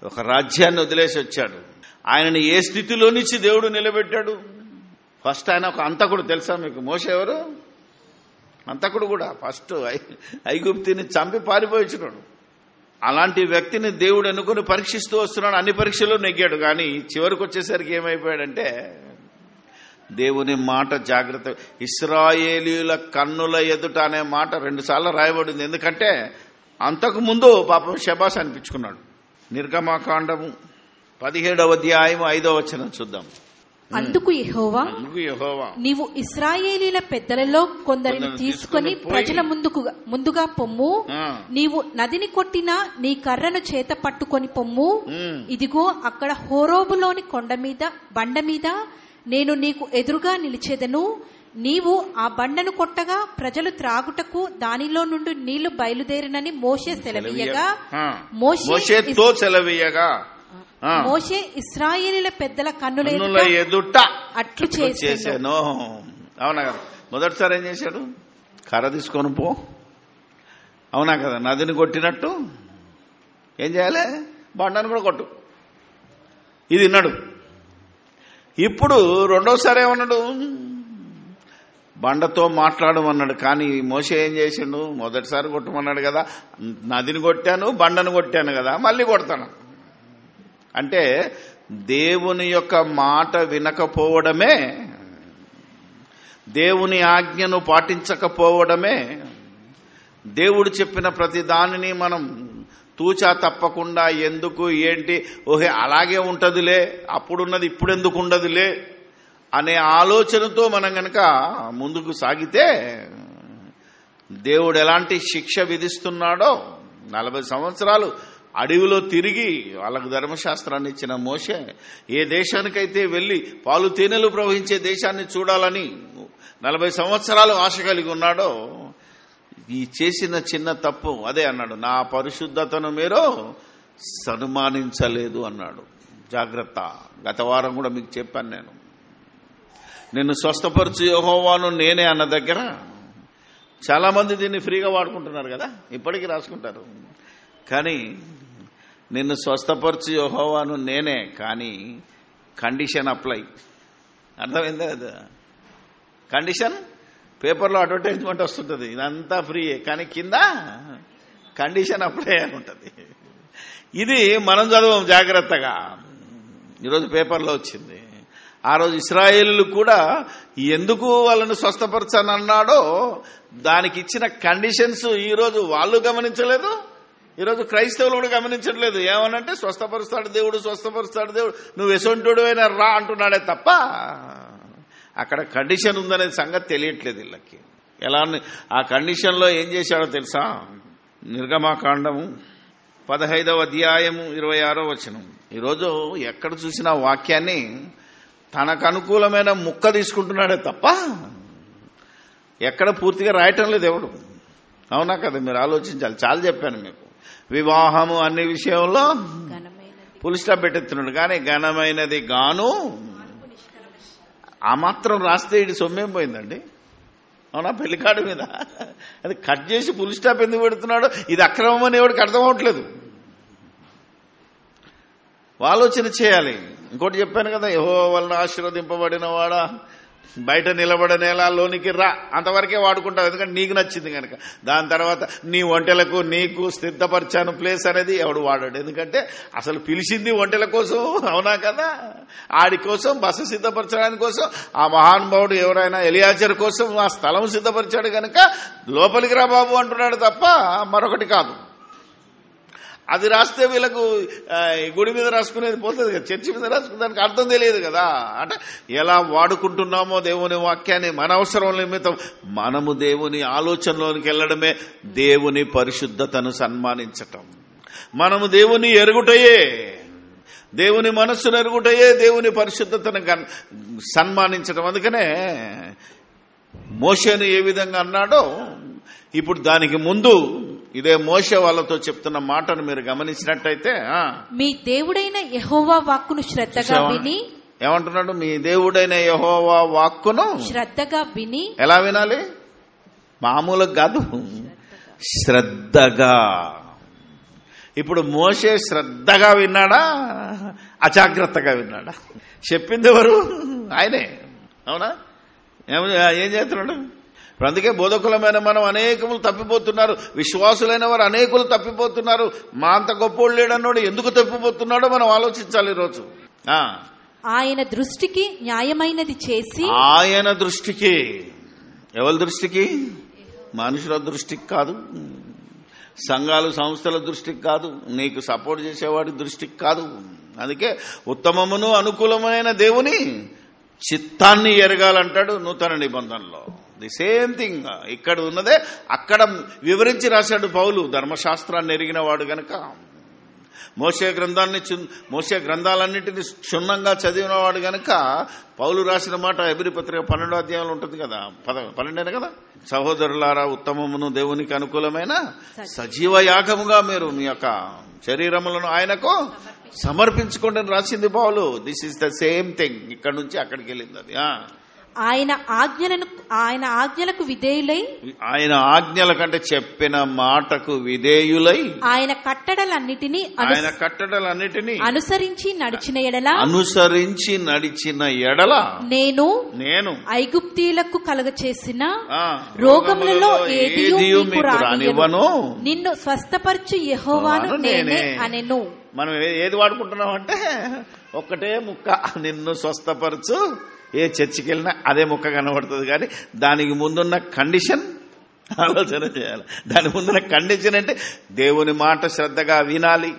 ఒక రాజ్యాన్ని వదిలేసి వచ్చాడు. ఆయనని ఏ స్థితిలో నుంచి దేవుడు నిలబెట్టాడు? ఫస్ట్ ఆయన ఒక అంతకుడు. తెలుసా మీకు మోషే ఎవరు? అంతకుడు కూడా. ఫస్ట్ ఐగుప్తిని చంపి పారిపోయించున్నాడు. అలాంటి వ్యక్తిని దేవుడు అనుకుని పరీక్షిస్తూ వస్తున్నాడు. అన్ని పరీక్షల్లో నెగ్గాడు. కానీ చివరికి వచ్చేసరికి ఏమైపోయాడంటే, దేవుని మాట జాగ్రత్త, ఇశ్రాయేలీయుల కన్నుల ఎదుట అనే మాట 2 సార్లు రాయబడింది. ఎందుకంటే అంతకు ముందు పాపం శబాస్ అనిపించుకున్నాడు. నిర్గమకాండము 17వ అధ్యాయం 5వ వచనం చూద్దాం. అందుకు యెహోవా, నీవు ఇశ్రాయేలీల పెద్దలలో కొందరిని తీసుకొని ప్రజల ముందుగా పొమ్ము. నీవు నదిని కొట్టిన నీ కర్రను చేత పట్టుకొని పొమ్ము. ఇదిగో అక్కడ హోరోబులోని బండ మీద నేను నీకు ఎదురుగా నిలిచేదను. నీవు ఆ బండను కొట్టగా ప్రజలు త్రాగుటకు దానిలో నుండి నీళ్లు బయలుదేరినని మోషే సెలవీయగా, మోషే ఇశ్రాయేలీల పెద్దల కన్నుల ఎదుట అట్లు చేశాను. అవునా కదా. మొదటిసారి ఏం చేశాడు? కర్ర తీసుకొని పో, అవునా కదా. నదిని కొట్టినట్టు ఏం చేయాలి? బండను కూడా కొట్టు. ఇది విన్నాడు. ఇప్పుడు రెండోసారి ఏమన్నాడు? బండతో మాట్లాడమన్నాడు. కానీ మోషే ఏం చేసిండు? మొదటిసారి కొట్టమన్నాడు కదా, నదిని కొట్టాను, బండను కొట్టాను కదా, మళ్ళీ కొడతాను అంటే దేవుని యొక్క మాట వినకపోవడమే, దేవుని ఆజ్ఞను పాటించకపోవడమే, దేవుడు చెప్పిన ప్రతి దానిని మనం తూచా తప్పకుండా ఎందుకు ఏంటి, ఓహే అలాగే ఉంటదిలే, అప్పుడున్నది ఇప్పుడెందుకు ఉండదులే అనే ఆలోచనతో మనం గనక ముందుకు సాగితే దేవుడు ఎలాంటి శిక్ష విధిస్తున్నాడో. 40 సంవత్సరాలు అడవిలో తిరిగి వాళ్ళకు ధర్మశాస్త్రాన్ని ఇచ్చిన మోషే ఏ దేశానికైతే వెళ్లి పాలు తేనెలు ప్రవహించే దేశాన్ని చూడాలని 40 సంవత్సరాలు ఆశ కలిగి ఉన్నాడో, ఈ చేసిన చిన్న తప్పు అదే అన్నాడు, నా పరిశుద్ధతను మీరు సన్మానించలేదు అన్నాడు. జాగ్రత్త. గత వారం కూడా మీకు చెప్పాను, నిన్ను స్వస్థపరచు యెహోవాను నేనే అన్న దగ్గర చాలా మంది దీన్ని ఫ్రీగా వాడుకుంటున్నారు కదా, ఇప్పటికీ రాసుకుంటారు. కానీ నిన్ను స్వస్థపరచు యెహోవాను నేనే, కానీ కండిషన్ అప్లై. అర్థమైందా? అది కండిషన్. పేపర్లో అడ్వర్టైజ్మెంట్ వస్తుంటుంది, ఇదంతా ఫ్రీయే, కానీ కింద కండిషన్ అప్లై అని ఉంటుంది. ఇది మనం చదవం జాగ్రత్తగా. ఈరోజు పేపర్లో వచ్చింది. ఆ రోజు ఇశ్రాయేలు కూడా ఎందుకు వాళ్ళను స్వస్థపరచనన్నాడో దానికి ఇచ్చిన కండిషన్స్ ఈరోజు వాళ్ళు గమనించలేదు, ఈరోజు క్రైస్తవులు కూడా గమనించట్లేదు. ఏమనంటే స్వస్థపరుస్తాడు దేవుడు, స్వస్థపరుస్తాడు దేవుడు, నువ్వు ఎసొంటుడు అయినా రా అంటున్నాడే తప్ప అక్కడ కండిషన్ ఉందనే సంగతి తెలియట్లేదు వీళ్ళకి. ఎలా ఆ కండిషన్లో ఏం చేశాడో తెలుసా? నిర్గమకాండము 15వ అధ్యాయము 26వ వచనం. ఈరోజు ఎక్కడ చూసినా వాక్యాన్ని తనకు అనుకూలమైన ముక్క తీసుకుంటున్నాడే తప్ప ఎక్కడ పూర్తిగా రాయటం లేదు ఎవడు. అవునా కదా? మీరు ఆలోచించాలి. చాలా చెప్పాను మీకు. వివాహము అన్ని విషయంలో ఫుల్ స్టాప్ పెట్టెత్తున్నాడు, కానీ ఘనమైనది గాను ఆ మాత్రం రాస్తే ఇది సొమ్మేం పోయిందండి? అవునా? పెళ్లికాడు మీద అది కట్ చేసి ఫుల్ స్టాప్ ఎందుకు పెడుతున్నాడో ఇది అక్రమం అని ఎవరికి అర్థం అవట్లేదు. ఆలోచన చేయాలి. ఇంకోటి చెప్పాను కదా, యెహోవా వలన ఆశీర్వదింపబడిన వాడా బయట నిలబడనేలా లోనికి రా, అంతవరకే వాడుకుంటావు, ఎందుకంటే నీకు నచ్చింది కనుక. దాని తర్వాత నీ ఒంటెలకు నీకు సిద్ధపరిచాను ప్లేస్ అనేది ఎవడు వాడాడు, ఎందుకంటే అసలు పిలిచింది ఒంటెల కోసం. అవునా కదా? ఆడి కోసం బస సిద్ధపరచడానికి కోసం ఆ మహానుభావుడు ఎవరైనా ఎలియాజర్ కోసం ఆ స్థలం సిద్ధపరిచాడు కనుక లోపలికి రా బాబు అంటున్నాడు తప్ప మరొకటి కాదు. అది రాస్తే వీళ్ళకు గుడి మీద రాసుకునేది పోతుంది కదా, చర్చి మీద రాసుకునేదానికి అర్థం తెలియదు కదా. అంటే ఎలా వాడుకుంటున్నామో దేవుని వాక్యాన్ని మన అవసరం నిమిత్తం మనము దేవుని ఆలోచనలోనికి వెళ్ళడమే దేవుని పరిశుద్ధతను సన్మానించటం. మనము దేవుని ఎరుగుటయే, దేవుని మనస్సును ఎరుగుటయే దేవుని పరిశుద్ధతను సన్మానించటం. అందుకనే మోషేను ఏ విధంగా అన్నాడో ఇప్పుడు దానికి ముందు ఇదే మోషే వాళ్ళతో చెప్తున్న మాటను మీరు గమనించినట్టయితే, మీ దేవుడైన యెహోవా వాక్కును శ్రద్ధగా విని, ఏమంటున్నాడు? మీ దేవుడైన యెహోవా వాక్కును శ్రద్ధగా విని. ఎలా వినాలి? మామూలుగా కాదు, శ్రద్ధగా. ఇప్పుడు మోషే శ్రద్ధగా విన్నాడా, అజాగ్రత్తగా విన్నాడా? చెప్పింది ఎవరు? ఆయనే. అవునా? ఏం చేస్తున్నాడు? ఇప్పుడు అందుకే బోధకులమైన మనం అనేకములు తప్పిపోతున్నారు, విశ్వాసులైన వారు అనేకులు తప్పిపోతున్నారు. మా అంత గొప్పోడు లేడన్నోడు ఎందుకు తప్పిపోతున్నాడో మనం ఆలోచించాలి ఈరోజు. ఆయన దృష్టికి న్యాయమైనది చేసి, ఆయన దృష్టికి, ఎవరి దృష్టికి? మనుషుల దృష్టికి కాదు, సంఘాలు సంస్థల దృష్టికి కాదు, నీకు సపోర్ట్ చేసేవాడి దృష్టికి కాదు. అందుకే ఉత్తమమును అనుకూలమైన దేవుని చిత్తాన్ని ఎరగాలంటాడు నూతన నిబంధనలో. ది సేమ్ థింగ్ ఇక్కడ ఉన్నదే అక్కడ వివరించి రాశాడు పౌలు, ధర్మశాస్త్రాన్ని ఎరిగిన వాడు గనక. మోషే గ్రంథాలన్నింటినీ క్షుణ్ణంగా చదివినవాడు గనక పౌలు రాసిన మాట హెబ్రీ పత్రిక 12వ అధ్యాయంలో ఉంటుంది కదా, 12 కదా. సహోదరులారా, ఉత్తమమును దేవునికి అనుకూలమైన సజీవ యాగముగా మీరు మీ యొక్క శరీరములను ఆయనకు సమర్పించుకోండి అని రాసింది పౌలు. This is the same thing. ఇక్కడ నుంచి అక్కడికి వెళ్ళింది అది. ఆయన ఆజ్ఞలకు విధేయులై, ఆయన ఆజ్ఞల కంటే చెప్పిన మాటకు విధేయులై, ఆయన కట్టడలన్నిటినీ అనుసరించి నడిచిన ఎడల నేను ఐగుప్తీయులకు కలగచేసిన రోగములలో ఏదియు మీకు రానివ్వను, నిన్ను స్వస్థపరచు యెహోవాను నేనే అనెను. మనం ఏది వాడుకుంటున్నాం అంటే ఒక్కటే ముక్క, నిన్ను స్వస్థపరచు. ఏ చర్చికి వెళ్ళినా అదే ముక్క కనబడుతుంది, కానీ దానికి ముందున్న కండిషన్ ఆలోచన చేయాలి. దాని ముందున్న కండిషన్ అంటే దేవుని మాట శ్రద్ధగా వినాలి,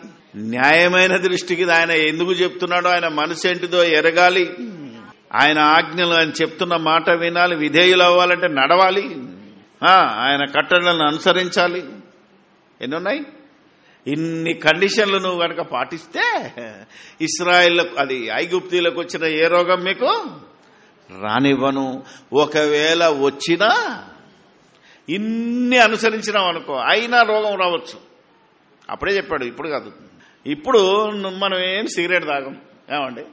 న్యాయమైన దృష్టికి ఆయన ఎందుకు చెప్తున్నాడో ఆయన మనసు ఏంటిదో ఎరగాలి, ఆయన ఆజ్ఞలు ఆయన చెప్తున్న మాట వినాలి, విధేయులు అవ్వాలంటే నడవాలి, ఆయన కట్టడలను అనుసరించాలి. ఎన్నున్నాయి? ఇన్ని కండిషన్లు నువ్వు కనుక పాటిస్తే ఇశ్రాయేలుకు, అది ఐగుప్తీలకు వచ్చిన ఏ రోగం మీకు రానివ్వను. ఒకవేళ వచ్చినా ఇన్ని అనుసరించినావు అనుకో, అయినా రోగం రావచ్చు. అప్పుడే చెప్పాడు, ఇప్పుడు కాదు. ఇప్పుడు మనం ఏం సిగరెట్ తాగం, ఏమండి?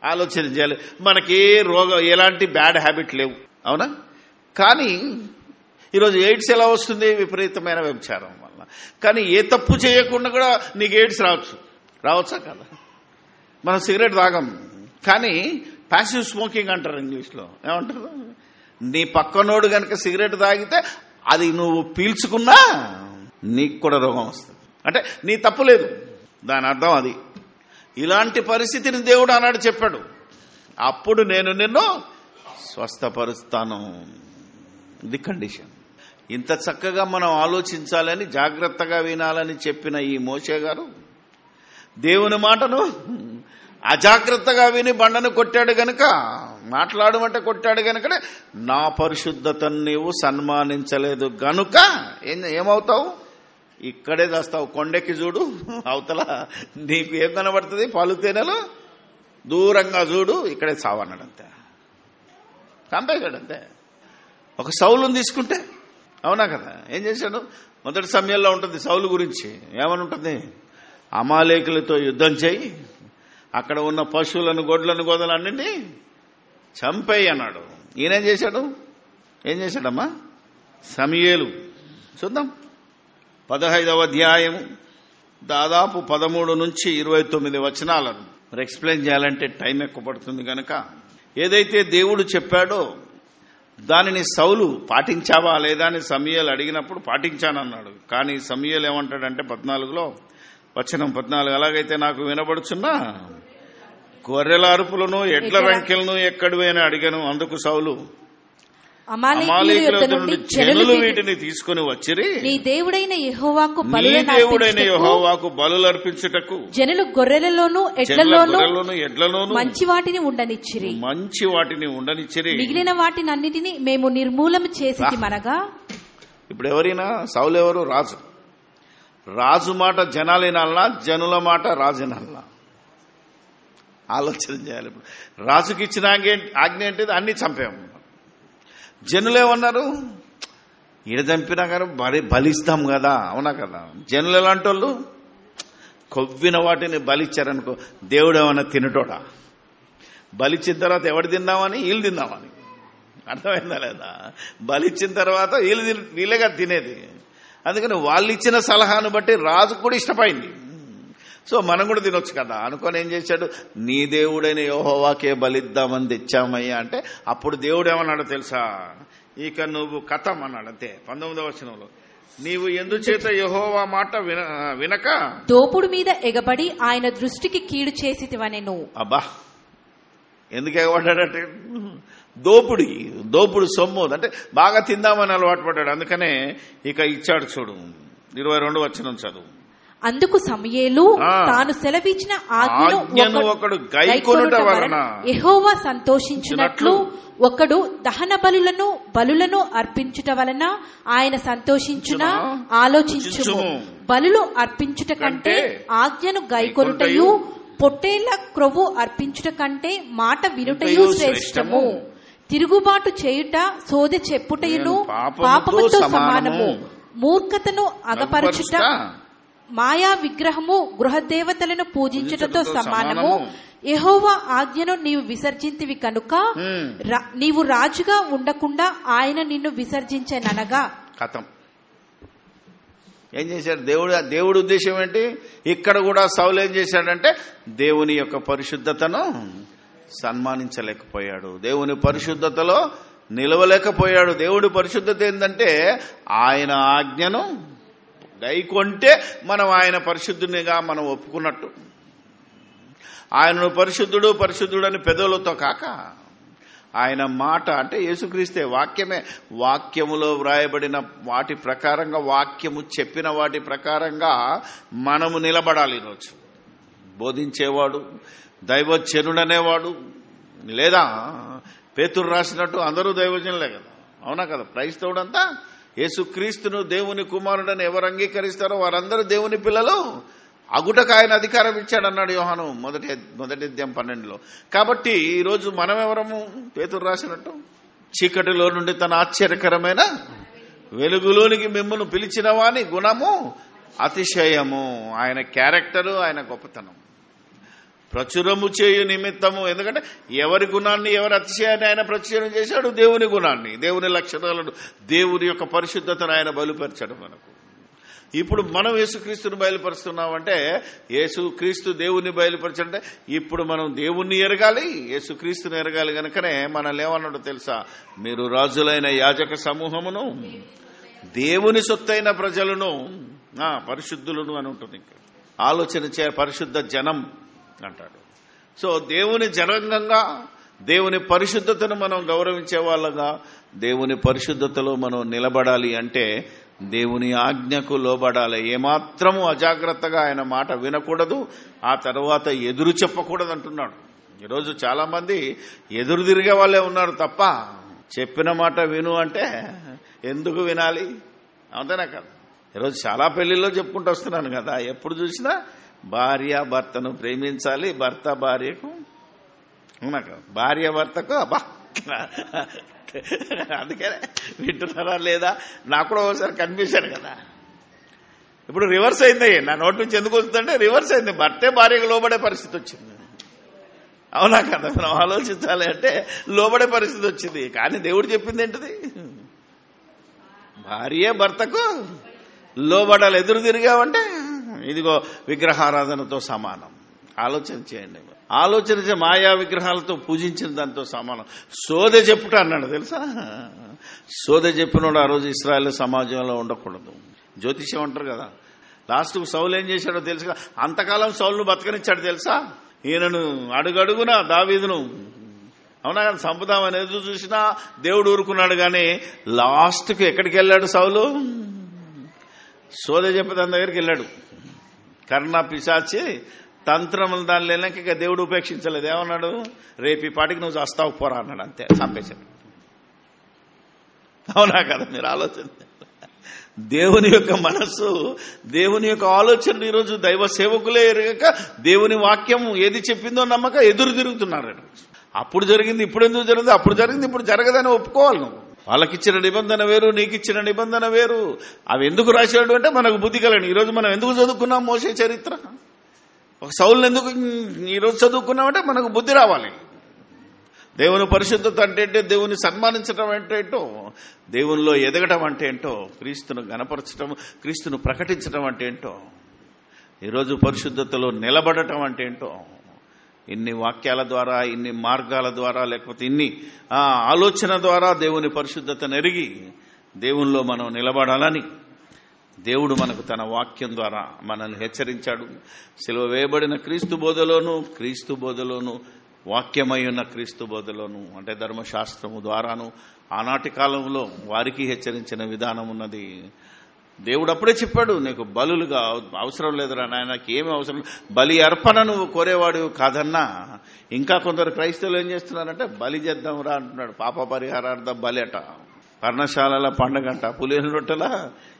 ఆలోచన చేయాలి. మనకి రోగం ఎలాంటి బ్యాడ్ హ్యాబిట్ లేవు, అవునా? కానీ ఈరోజు ఎయిడ్స్ ఎలా వస్తుంది? విపరీతమైన వ్యభిచారం వల్ల. కానీ ఏ తప్పు చేయకుండా కూడా నీకు ఎయిడ్స్ రావచ్చా కదా? మనం సిగరెట్ తాగం, కానీ ప్యాసివ్ స్మోకింగ్ అంటారు ఇంగ్లీష్లో. ఏమంటారు? నీ పక్కనోడు గనక సిగరెట్ తాగితే అది నువ్వు పీల్చుకున్నా నీకు కూడా రోగం వస్తుంది. అంటే నీ తప్పు లేదు, దాని అర్థం అది. ఇలాంటి పరిస్థితిని దేవుడు అన్నాడు, చెప్పాడు, అప్పుడు నేను నిన్ను స్వస్థపరుస్తాను. ఇది కండిషన్. ఇంత చక్కగా మనం ఆలోచించాలని, జాగ్రత్తగా వినాలని చెప్పిన ఈ మోషే గారు దేవుని మాటను అజాగ్రత్తగా విని బండను కొట్టాడు గనక, మాట్లాడమంటే కొట్టాడు గనుకనే నా పరిశుద్ధతను నీవు సన్మానించలేదు గనుక ఏమవుతావు? ఇక్కడే చేస్తావు. కొండెక్కి చూడు, అవతల నీకు ఏం కనబడుతుంది? పాలు తేనెలు. దూరంగా చూడు, ఇక్కడే సావన్నాడు. అంతే, చంపేశాడు. అంతే. ఒక సౌలుని తీసుకుంటే, అవునా కదా? ఏం చేశాడు? మొదటి సమయంలో ఉంటుంది సౌలు గురించి. ఏమని ఉంటుంది? అమాలేకులతో యుద్ధం చేయి, అక్కడ ఉన్న పశువులను, గొడ్లను, గోదలన్నింటినీ చంపేయి అన్నాడు. ఈయనేం చేశాడు? ఏం చేశాడమ్మా? సమూయేలు. చూద్దాం 15వ అధ్యాయం దాదాపు 13 నుంచి 29 వచనాలను మరి ఎక్స్ప్లెయిన్ చేయాలంటే టైం ఎక్కువ పడుతుంది కనుక ఏదైతే దేవుడు చెప్పాడో దానిని సౌలు పాటించావా లేదా అని సమూయేలు అడిగినప్పుడు పాటించానన్నాడు. కానీ సమూయేలు ఏమంటాడంటే 14లో వచనం 14, అలాగైతే నాకు వినబడుచున్నా గొర్రెల అరుపులను ఎడ్ల రంకెలను ఎక్కడివి అని అడిగాను. అందుకు సౌలు అమాలేకీయుల యొద్ద నుండి జనులు వీటిని తీసుకుని వచ్చిరి నీ దేవుడైన యెహోవాకు బలులు అర్పించుటకు జనులు గొర్రెలలోను ఎడ్లలోను మంచి వాటిని ఉండనిచ్చిరి మిగిలిన వాటినన్నిటిని మేము నిర్మూలన చేసిమనగా. ఇప్పుడు ఎవరైనా సౌలు ఎవరు? రాజు. రాజు మాట జనాలు వినాలనా, జనుల మాట రాజు వినాలనా? ఆలోచన చేయాలి. ఇప్పుడు రాజుకి ఇచ్చిన ఆజ్ఞ ఏంటిది? అన్ని చంపాము. జనులేమన్నారు? ఈడ చంపినా కానీ బలిస్తాం కదా, అవునా కదా? జనులు ఎలాంటి వాళ్ళు? కొవ్విన వాటిని బలిచ్చారనుకో, దేవుడు ఏమన్నా తినటోడా? బలిచ్చిన తర్వాత ఎవడు తిందామని? వీళ్ళు తిందామని. అర్థమైందా లేదా? బలిచ్చిన తర్వాత వీళ్ళేగా తినేది. అందుకని వాళ్ళు ఇచ్చిన సలహాను బట్టి రాజుకు కూడా ఇష్టమైంది. సో మనం కూడా తినొచ్చు కదా అనుకొని ఏం చేశాడు? నీ దేవుడైన యెహోవాకే బలిద్దామని తెచ్చామయ్యా అంటే అప్పుడు దేవుడు ఏమన్నాడు తెలుసా? ఇక నువ్వు కథం అన్నాడు. అంతే. 19వ వచనంలో నీవు ఎందుచేత యెహోవా మాట వినక దోపుడు మీద ఎగబడి ఆయన దృష్టికి కీడు చేసితివనెను. అబ్బా, ఎందుకు ఎగబడ్డాడంటే దోపుడు సొమ్ము అంటే బాగా తిందామని అలవాటు పడ్డాడు. అందుకనే ఇక ఇచ్చాడు. చూడు 22వ వచనం చదువు. అందుకు సమూయేలు తాను సెలవిచ్చిన ఆజ్ఞను ఒకడు గైకొనుట వలన యెహోవా సంతోషించినట్లు ఒకడు దహన బలులను అర్పించుట వలన ఆయన సంతోషించునా? ఆలోచించుము. బలులు అర్పించుట కంటే ఆజ్ఞను గైకొనుటయు పొట్టేళ్ల క్రొవ్వు అర్పించుట కంటే మాట వినుటయు శ్రేష్టము. తిరుగుబాటు చేయుట సోదె చెప్పుటయును పాపముతో సమానము. మూర్ఖతను అగపరచుట మాయా విగ్రహము గృహదేవతలను పూజించుటతో సమానము. యెహోవా ఆజ్ఞను నీవు విసర్జింతివి కనుక నీవు రాజుగా ఉండకుండా ఆయన నిన్ను విసర్జించననగా. కథం. ఏం చేశాడు దేవుడు ఉద్దేశం ఏంటి? ఇక్కడ కూడా సౌలు ఏం చేశాడంటే దేవుని యొక్క పరిశుద్ధతను సన్మానించలేకపోయాడు, దేవుని పరిశుద్ధతలో నిలవలేకపోయాడు. దేవుడి పరిశుద్ధత ఏంటంటే ఆయన ఆజ్ఞను గైకొంటే మనం ఆయన పరిశుద్ధునిగా మనం ఒప్పుకున్నట్టు. ఆయనను పరిశుద్ధుడు అని పెదవులతో కాక ఆయన మాట అంటే యేసుక్రీస్తే వాక్యమే. వాక్యములో వ్రాయబడిన వాటి ప్రకారంగా, వాక్యము చెప్పిన వాటి ప్రకారంగా మనము నిలబడాలి. ఈరోజు బోధించేవాడు దైవజనుడనేవాడు, లేదా పేతురు రాసినట్టు అందరూ దైవజనులే కదా, అవునా కదా? క్రైస్తవుడంతా యేసుక్రీస్తును దేవుని కుమారుడని ఎవరు అంగీకరిస్తారో వారందరూ దేవుని పిల్లలు అగుటకు ఆయన అధికారం ఇచ్చాడన్నాడు యోహాను మొదటి అధ్యాయం 12లో. కాబట్టి ఈరోజు మనం ఎవరము? పేతురు రాసినట్టు చీకటిలో నుండి తన ఆశ్చర్యకరమైన వెలుగులోనికి మిమ్మును పిలిచిన వాని గుణము అతిశయము. ఆయన క్యారెక్టరు, ఆయన గొప్పతనం. ప్రచురము చేయు నిమిత్తము. ఎందుకంటే ఎవరి గుణాన్ని, ఎవరి అతిశయాన్ని ఆయన ప్రచురం చేశాడు? దేవుని గుణాన్ని, దేవుని లక్షణాలను, దేవుని యొక్క పరిశుద్ధతను ఆయన బయలుపరిచాడు మనకు. ఇప్పుడు మనం యేసుక్రీస్తుని బయలుపరుస్తున్నామంటే, యేసుక్రీస్తు దేవుని బయలుపరచంటే ఇప్పుడు మనం దేవుణ్ణి ఎరగాలి, యేసుక్రీస్తుని ఎరగాలి. కనుకనే మనల్ని ఏమన్నాడు తెలుసా? మీరు రాజులైన యాజక సమూహమును, దేవుని సొత్తైన ప్రజలను, పరిశుద్ధులను అని ఉంటుంది. ఆలోచన పరిశుద్ధ జనం అంటాడు. సో దేవుని జనంగా, దేవుని పరిశుద్ధతను మనం గౌరవించే వాళ్ళగా, దేవుని పరిశుద్ధతలో మనం నిలబడాలి అంటే దేవుని ఆజ్ఞకు లోబడాలి. ఏమాత్రము అజాగ్రత్తగా ఆయన మాట వినకూడదు, ఆ తర్వాత ఎదురు చెప్పకూడదు అంటున్నాడు. ఈరోజు చాలా మంది ఎదురు తిరిగే వాళ్ళే ఉన్నారు తప్ప చెప్పిన మాట విను అంటే ఎందుకు వినాలి? అంతేనా కదా? ఈరోజు చాలా పెళ్లిల్లో చెప్పుకుంటూ వస్తున్నాను కదా, ఎప్పుడు చూసినా భార్య భర్తను ప్రేమించాలి, భర్త భార్యకు, అవునా కదా? భార్య భర్తకు అబ్బా. అందుకనే వింటున్నారా లేదా? నాకు కూడా ఒకసారి కన్ఫ్యూజన్ కదా. ఇప్పుడు రివర్స్ అయింది. నా నోటి నుంచి ఎందుకు వస్తుందంటే రివర్స్ అయింది. భర్తే భార్యకు లోబడే పరిస్థితి వచ్చింది. అవునా కదా? మనం ఆలోచించాలి అంటే లోబడే పరిస్థితి వచ్చింది. కానీ దేవుడు చెప్పింది ఏంటిది? భార్య భర్తకు లోబడాలి. ఎదురు తిరిగావంటే ఇదిగో విగ్రహారాధనతో సమానం. ఆలోచన చేయండి. ఆలోచన మాయా విగ్రహాలతో పూజించిన దాంతో సమానం. సోదె చెప్పుట అన్నాడు తెలుసా? సోదె చెప్పినోడు ఆ రోజు ఇశ్రాయేల్ సమాజంలో ఉండకూడదు. జ్యోతిష్యం అంటారు కదా. లాస్ట్కు సౌలు ఏం చేశాడో తెలుసుగా? అంతకాలం సౌలును బతకనిచ్చాడు తెలుసా? ఈయనను అడుగడుగునా దావీదును అవునా కానీ చంపుదామని ఎదురు చూసినా దేవుడు ఊరుకున్నాడు. కానీ లాస్ట్కు ఎక్కడికి వెళ్ళాడు సౌలు? సోదె చెప్పే దాని దగ్గరికి వెళ్ళాడు. కర్ణ పిశాచి తంత్రములు దాని లేనాక ఇక దేవుడు ఉపేక్షించలేదు. ఏమన్నాడు? రేపు ఈ పాటికి నువ్వు చస్తావు పోరా అన్నాడు. అంతే, చంపేశాడు. అవునా కదా? మీరు ఆలోచన. దేవుని యొక్క మనస్సు, దేవుని యొక్క ఆలోచనలు ఈరోజు దైవ సేవకులే ఎరగక దేవుని వాక్యం ఏది చెప్పిందో నమ్మక ఎదురు తిరుగుతున్నారు. అప్పుడు జరిగింది ఇప్పుడు ఎందుకు జరిగింది, అప్పుడు జరిగింది ఇప్పుడు జరగదని ఒప్పుకోవాలి. నువ్వు వాళ్ళకిచ్చిన నిబంధన వేరు, నీకిచ్చిన నిబంధన వేరు. అవి ఎందుకు రాశాడు అంటే మనకు బుద్ధి కలండి. ఈరోజు మనం ఎందుకు చదువుకున్నాం మోషే చరిత్ర? ఒక సౌలుని ఎందుకు ఈరోజు చదువుకున్నామంటే మనకు బుద్ధి రావాలి. దేవుని పరిశుద్ధత అంటే ఏంటో, దేవుని సన్మానించడం అంటే ఏంటో, దేవునిలో ఎదగటం అంటే ఏంటో, క్రీస్తును గణపరచడం, క్రీస్తును ప్రకటించడం అంటే ఏంటో, ఈరోజు పరిశుద్ధతలో నిలబడటం అంటే ఏంటో, ఇన్ని వాక్యాల ద్వారా, ఇన్ని మార్గాల ద్వారా, లేకపోతే ఇన్ని ఆలోచన ద్వారా దేవుని పరిశుద్ధతను ఎరిగి దేవునిలో మనం నిలబడాలని దేవుడు మనకు తన వాక్యం ద్వారా మనల్ని హెచ్చరించాడు. సిలువ వేయబడిన క్రీస్తు బోధలోను వాక్యమై ఉన్న క్రీస్తు బోధలోను, అంటే ధర్మశాస్త్రము ద్వారాను ఆనాటి కాలంలో వారికి హెచ్చరించిన విధానం ఉన్నది. దేవుడు అప్పుడే చెప్పాడు, నీకు బలులుగా అవసరం లేదురా నాయనకి, ఏమీ అవసరం, బలి అర్పణ నువ్వు కోరేవాడు కాదన్నా. ఇంకా కొందరు క్రైస్తవులు ఏం చేస్తున్నారంటే బలి చేద్దాంరా అంటున్నాడు. పాప పరిహారార్థ బలి అట, పర్ణశాలల పండగంట, పులిహోర రొట్టెల,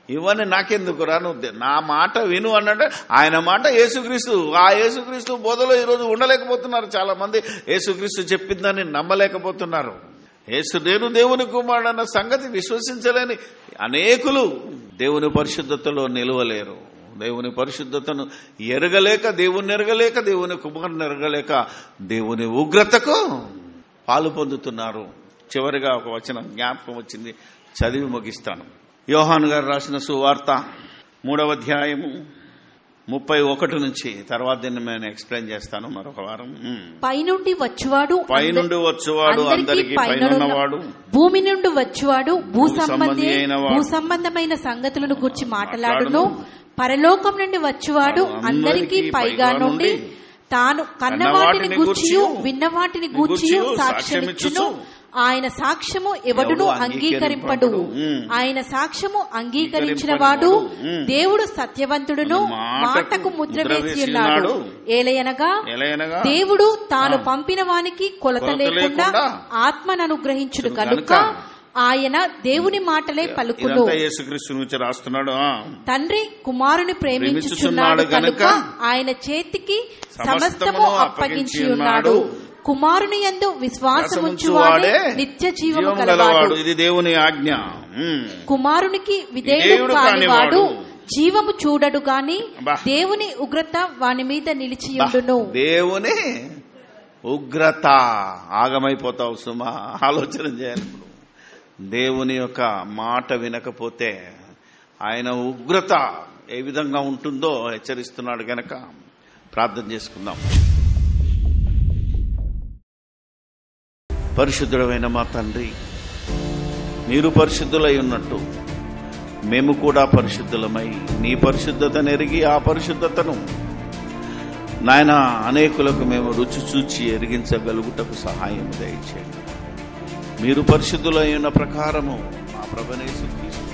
ఇవన్నీ నాకెందుకురా, నువ్వు నా మాట విను అన్నాడు. ఆయన మాట యేసుక్రీస్తు. ఆ యేసుక్రీస్తు బోధలో ఈరోజు ఉండలేకపోతున్నారు చాలా మంది. యేసుక్రీస్తు చెప్పిందని నమ్మలేకపోతున్నారు. యేసు నేను దేవుని కుమారుడు అన్న సంగతి విశ్వసించలేని అనేకులు దేవుని పరిశుద్ధతలో నిలవలేరు. దేవుని పరిశుద్ధతను ఎరగలేక, దేవుని ఎరగలేక, దేవుని కుమారుని ఎరగలేక దేవుని ఉగ్రతకు పాలు పొందుతున్నారు. చివరిగా ఒక వచనం జ్ఞాపకం వచ్చింది, చదివి ముగిస్తాను. యోహాను గారు రాసిన సువార్త 3వ అధ్యాయము 31 నుంచి, తర్వాత దీన్ని నేను ఎక్స్ప్లెయిన్ చేస్తాను మరొక వారం. పైనుండి వచ్చువాడు అందరికీ పైనున్నవాడు, భూమి నుండి వచ్చువాడు భూ సంబంధమైన సంగతులను గురించి మాట్లాడును, పరలోకం నుండి వచ్చువాడు అందరికీ పైగా నుండి తాను కన్నవాటిని గూర్చియు విన్నవాటిని గూర్చియు సాక్ష్యమిచ్చును. ఆయన సాక్ష్యము ఎవడును అంగీకరింపడు. ఆయన సాక్ష్యము అంగీకరించిన వాడు దేవుడు సత్యవంతుడును మాటకు ముద్ర వేసి ఉన్నాడు. ఏలయనగా దేవుడు తాను పంపిన వానికి కొలత లేకుండా ఆత్మను అనుగ్రహించుడు కనుక ఆయన దేవుని మాటలే పలుకును. యేసుక్రీస్తు గురించి రాస్తున్నాడు. తండ్రి కుమారుని ప్రేమించుచున్నాడు కనుక ఆయన చేతికి సమస్తము అప్పగించి ఉన్నాడు. కుమారుని యందు విశ్వాసముంచువాడే నిత్య జీవము కలవాడు. ఇది దేవుని ఆజ్ఞ. కుమారునికి విధేయుడు కానివాడు జీవము చూడడు గాని దేవుని ఉగ్రత వాని మీద నిలిచియుండును. దేవుని ఉగ్రత, ఆగమైపోతావు సుమా. ఆలోచన చేయాలి. దేవుని యొక్క మాట వినకపోతే ఆయన ఉగ్రత ఏ విధంగా ఉంటుందో హెచ్చరిస్తున్నాడు. గనక ప్రార్థన చేసుకుందాం. పరిశుద్ధుడైన మా తండ్రి, మీరు పరిశుద్ధులై ఉన్నట్టు మేము కూడా పరిశుద్ధులమై నీ పరిశుద్ధతను ఎరిగి ఆ పరిశుద్ధతను నాయన అనేకులకు మేము రుచి చూచి ఎరిగించగలుగుటకు సహాయం దయచేయండి. మీరు పరిశుద్ధులై ఉన్న ప్రకారము మా ప్రభువైన యేసుక్రీస్తు